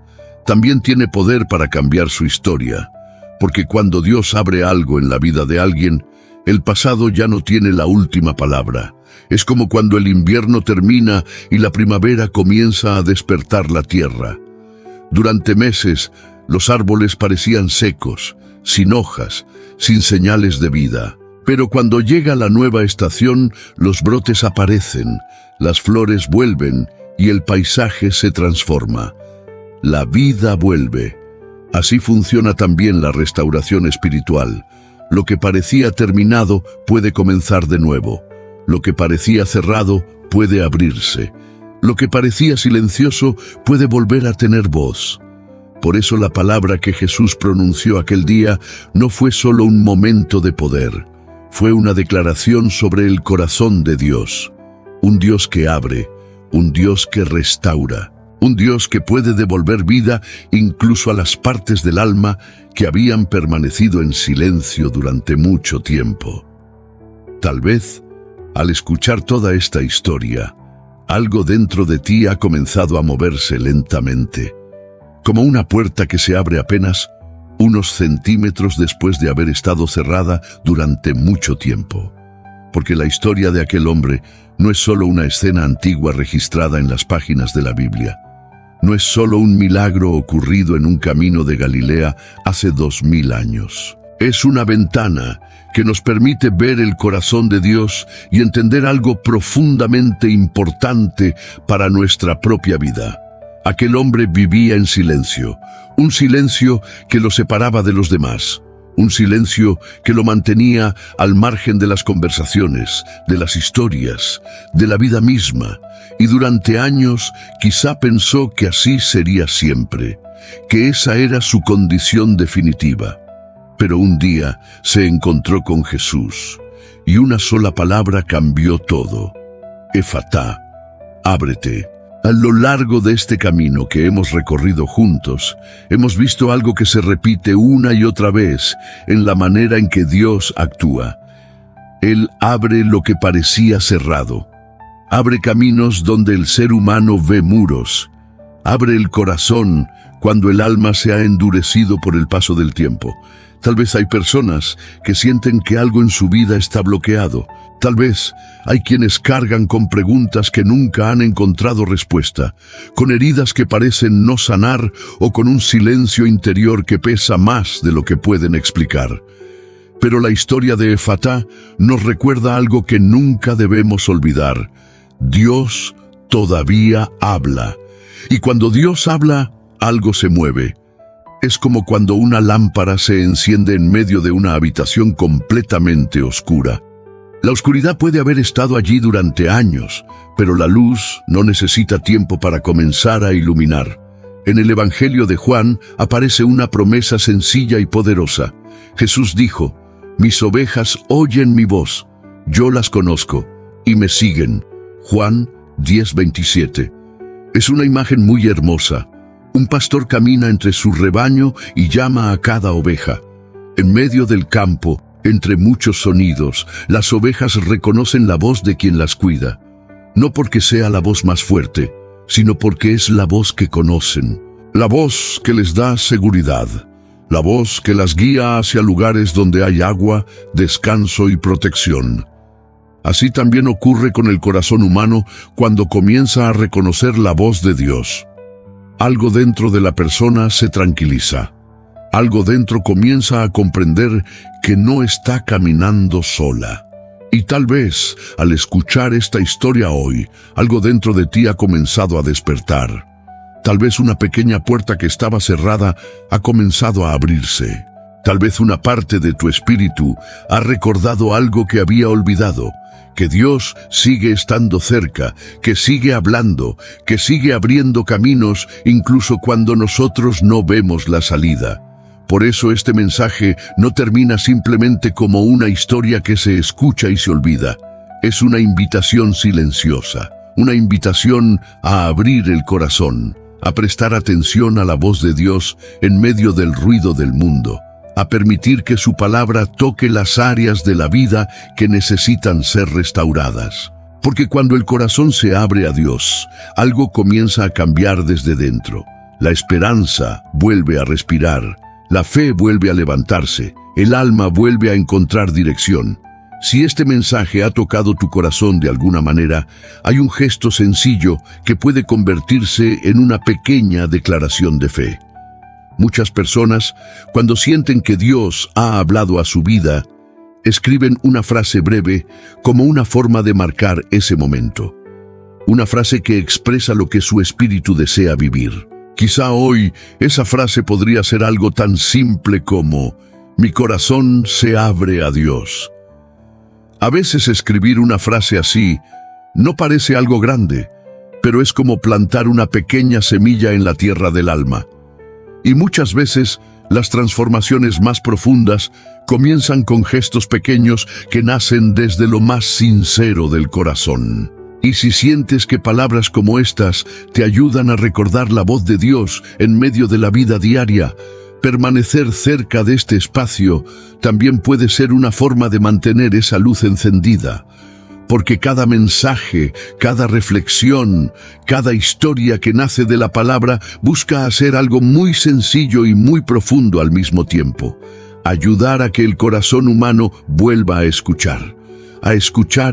también tiene poder para cambiar su historia. Porque cuando Dios abre algo en la vida de alguien, el pasado ya no tiene la última palabra. Es como cuando el invierno termina y la primavera comienza a despertar la tierra. Durante meses, los árboles parecían secos, sin hojas, sin señales de vida. Pero cuando llega la nueva estación, los brotes aparecen, las flores vuelven y el paisaje se transforma. La vida vuelve. Así funciona también la restauración espiritual. Lo que parecía terminado puede comenzar de nuevo. Lo que parecía cerrado puede abrirse. Lo que parecía silencioso puede volver a tener voz. Por eso la palabra que Jesús pronunció aquel día no fue solo un momento de poder. Fue una declaración sobre el corazón de Dios. Un Dios que abre, un Dios que restaura. Un Dios que puede devolver vida incluso a las partes del alma que habían permanecido en silencio durante mucho tiempo. Tal vez, al escuchar toda esta historia, algo dentro de ti ha comenzado a moverse lentamente, como una puerta que se abre apenas unos centímetros después de haber estado cerrada durante mucho tiempo. Porque la historia de aquel hombre no es solo una escena antigua registrada en las páginas de la Biblia. No es solo un milagro ocurrido en un camino de Galilea hace 2000 años. Es una ventana que nos permite ver el corazón de Dios y entender algo profundamente importante para nuestra propia vida. Aquel hombre vivía en silencio, un silencio que lo separaba de los demás. Un silencio que lo mantenía al margen de las conversaciones, de las historias, de la vida misma. Y durante años quizá pensó que así sería siempre, que esa era su condición definitiva. Pero un día se encontró con Jesús, y una sola palabra cambió todo. Efatá, ábrete. A lo largo de este camino que hemos recorrido juntos, hemos visto algo que se repite una y otra vez en la manera en que Dios actúa. Él abre lo que parecía cerrado. Abre caminos donde el ser humano ve muros. Abre el corazón cuando el alma se ha endurecido por el paso del tiempo. Tal vez hay personas que sienten que algo en su vida está bloqueado. Tal vez hay quienes cargan con preguntas que nunca han encontrado respuesta, con heridas que parecen no sanar o con un silencio interior que pesa más de lo que pueden explicar. Pero la historia de Efatá nos recuerda algo que nunca debemos olvidar. Dios todavía habla. Y cuando Dios habla, algo se mueve. Es como cuando una lámpara se enciende en medio de una habitación completamente oscura. La oscuridad puede haber estado allí durante años, pero la luz no necesita tiempo para comenzar a iluminar. En el Evangelio de Juan aparece una promesa sencilla y poderosa. Jesús dijo: «Mis ovejas oyen mi voz, yo las conozco y me siguen». Juan 10:27. Es una imagen muy hermosa. Un pastor camina entre su rebaño y llama a cada oveja. En medio del campo, entre muchos sonidos, las ovejas reconocen la voz de quien las cuida. No porque sea la voz más fuerte, sino porque es la voz que conocen. La voz que les da seguridad. La voz que las guía hacia lugares donde hay agua, descanso y protección. Así también ocurre con el corazón humano cuando comienza a reconocer la voz de Dios. Algo dentro de la persona se tranquiliza. Algo dentro comienza a comprender que no está caminando sola. Y tal vez, al escuchar esta historia hoy, algo dentro de ti ha comenzado a despertar. Tal vez una pequeña puerta que estaba cerrada ha comenzado a abrirse. Tal vez una parte de tu espíritu ha recordado algo que había olvidado, que Dios sigue estando cerca, que sigue hablando, que sigue abriendo caminos incluso cuando nosotros no vemos la salida. Por eso este mensaje no termina simplemente como una historia que se escucha y se olvida. Es una invitación silenciosa, una invitación a abrir el corazón, a prestar atención a la voz de Dios en medio del ruido del mundo, a permitir que su palabra toque las áreas de la vida que necesitan ser restauradas. Porque cuando el corazón se abre a Dios, algo comienza a cambiar desde dentro. La esperanza vuelve a respirar, la fe vuelve a levantarse, el alma vuelve a encontrar dirección. Si este mensaje ha tocado tu corazón de alguna manera, hay un gesto sencillo que puede convertirse en una pequeña declaración de fe. Muchas personas, cuando sienten que Dios ha hablado a su vida, escriben una frase breve como una forma de marcar ese momento. Una frase que expresa lo que su espíritu desea vivir. Quizá hoy esa frase podría ser algo tan simple como: mi corazón se abre a Dios. A veces escribir una frase así no parece algo grande, pero es como plantar una pequeña semilla en la tierra del alma. Y muchas veces las transformaciones más profundas comienzan con gestos pequeños que nacen desde lo más sincero del corazón. Y si sientes que palabras como estas te ayudan a recordar la voz de Dios en medio de la vida diaria, permanecer cerca de este espacio también puede ser una forma de mantener esa luz encendida. Porque cada mensaje, cada reflexión, cada historia que nace de la palabra busca hacer algo muy sencillo y muy profundo al mismo tiempo: ayudar a que el corazón humano vuelva a escuchar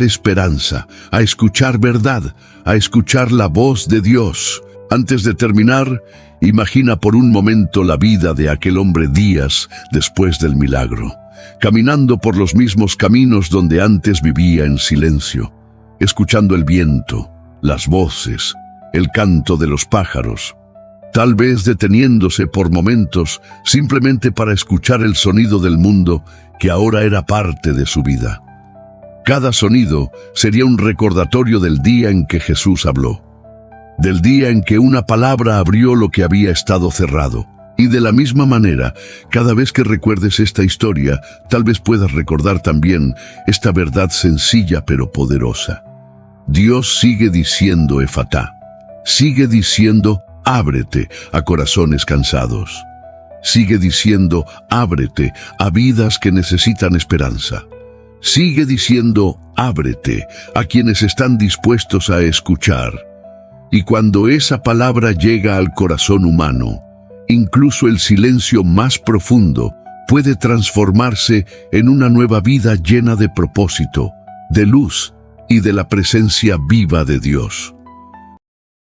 esperanza, a escuchar verdad, a escuchar la voz de Dios. Antes de terminar, imagina por un momento la vida de aquel hombre días después del milagro, caminando por los mismos caminos donde antes vivía en silencio, escuchando el viento, las voces, el canto de los pájaros, tal vez deteniéndose por momentos simplemente para escuchar el sonido del mundo que ahora era parte de su vida. Cada sonido sería un recordatorio del día en que Jesús habló, del día en que una palabra abrió lo que había estado cerrado. Y de la misma manera, cada vez que recuerdes esta historia, tal vez puedas recordar también esta verdad sencilla pero poderosa. Dios sigue diciendo Efatá, sigue diciendo ábrete a corazones cansados. Sigue diciendo ábrete a vidas que necesitan esperanza. Sigue diciendo ábrete a quienes están dispuestos a escuchar. Y cuando esa palabra llega al corazón humano, incluso el silencio más profundo puede transformarse en una nueva vida llena de propósito, de luz y de la presencia viva de Dios.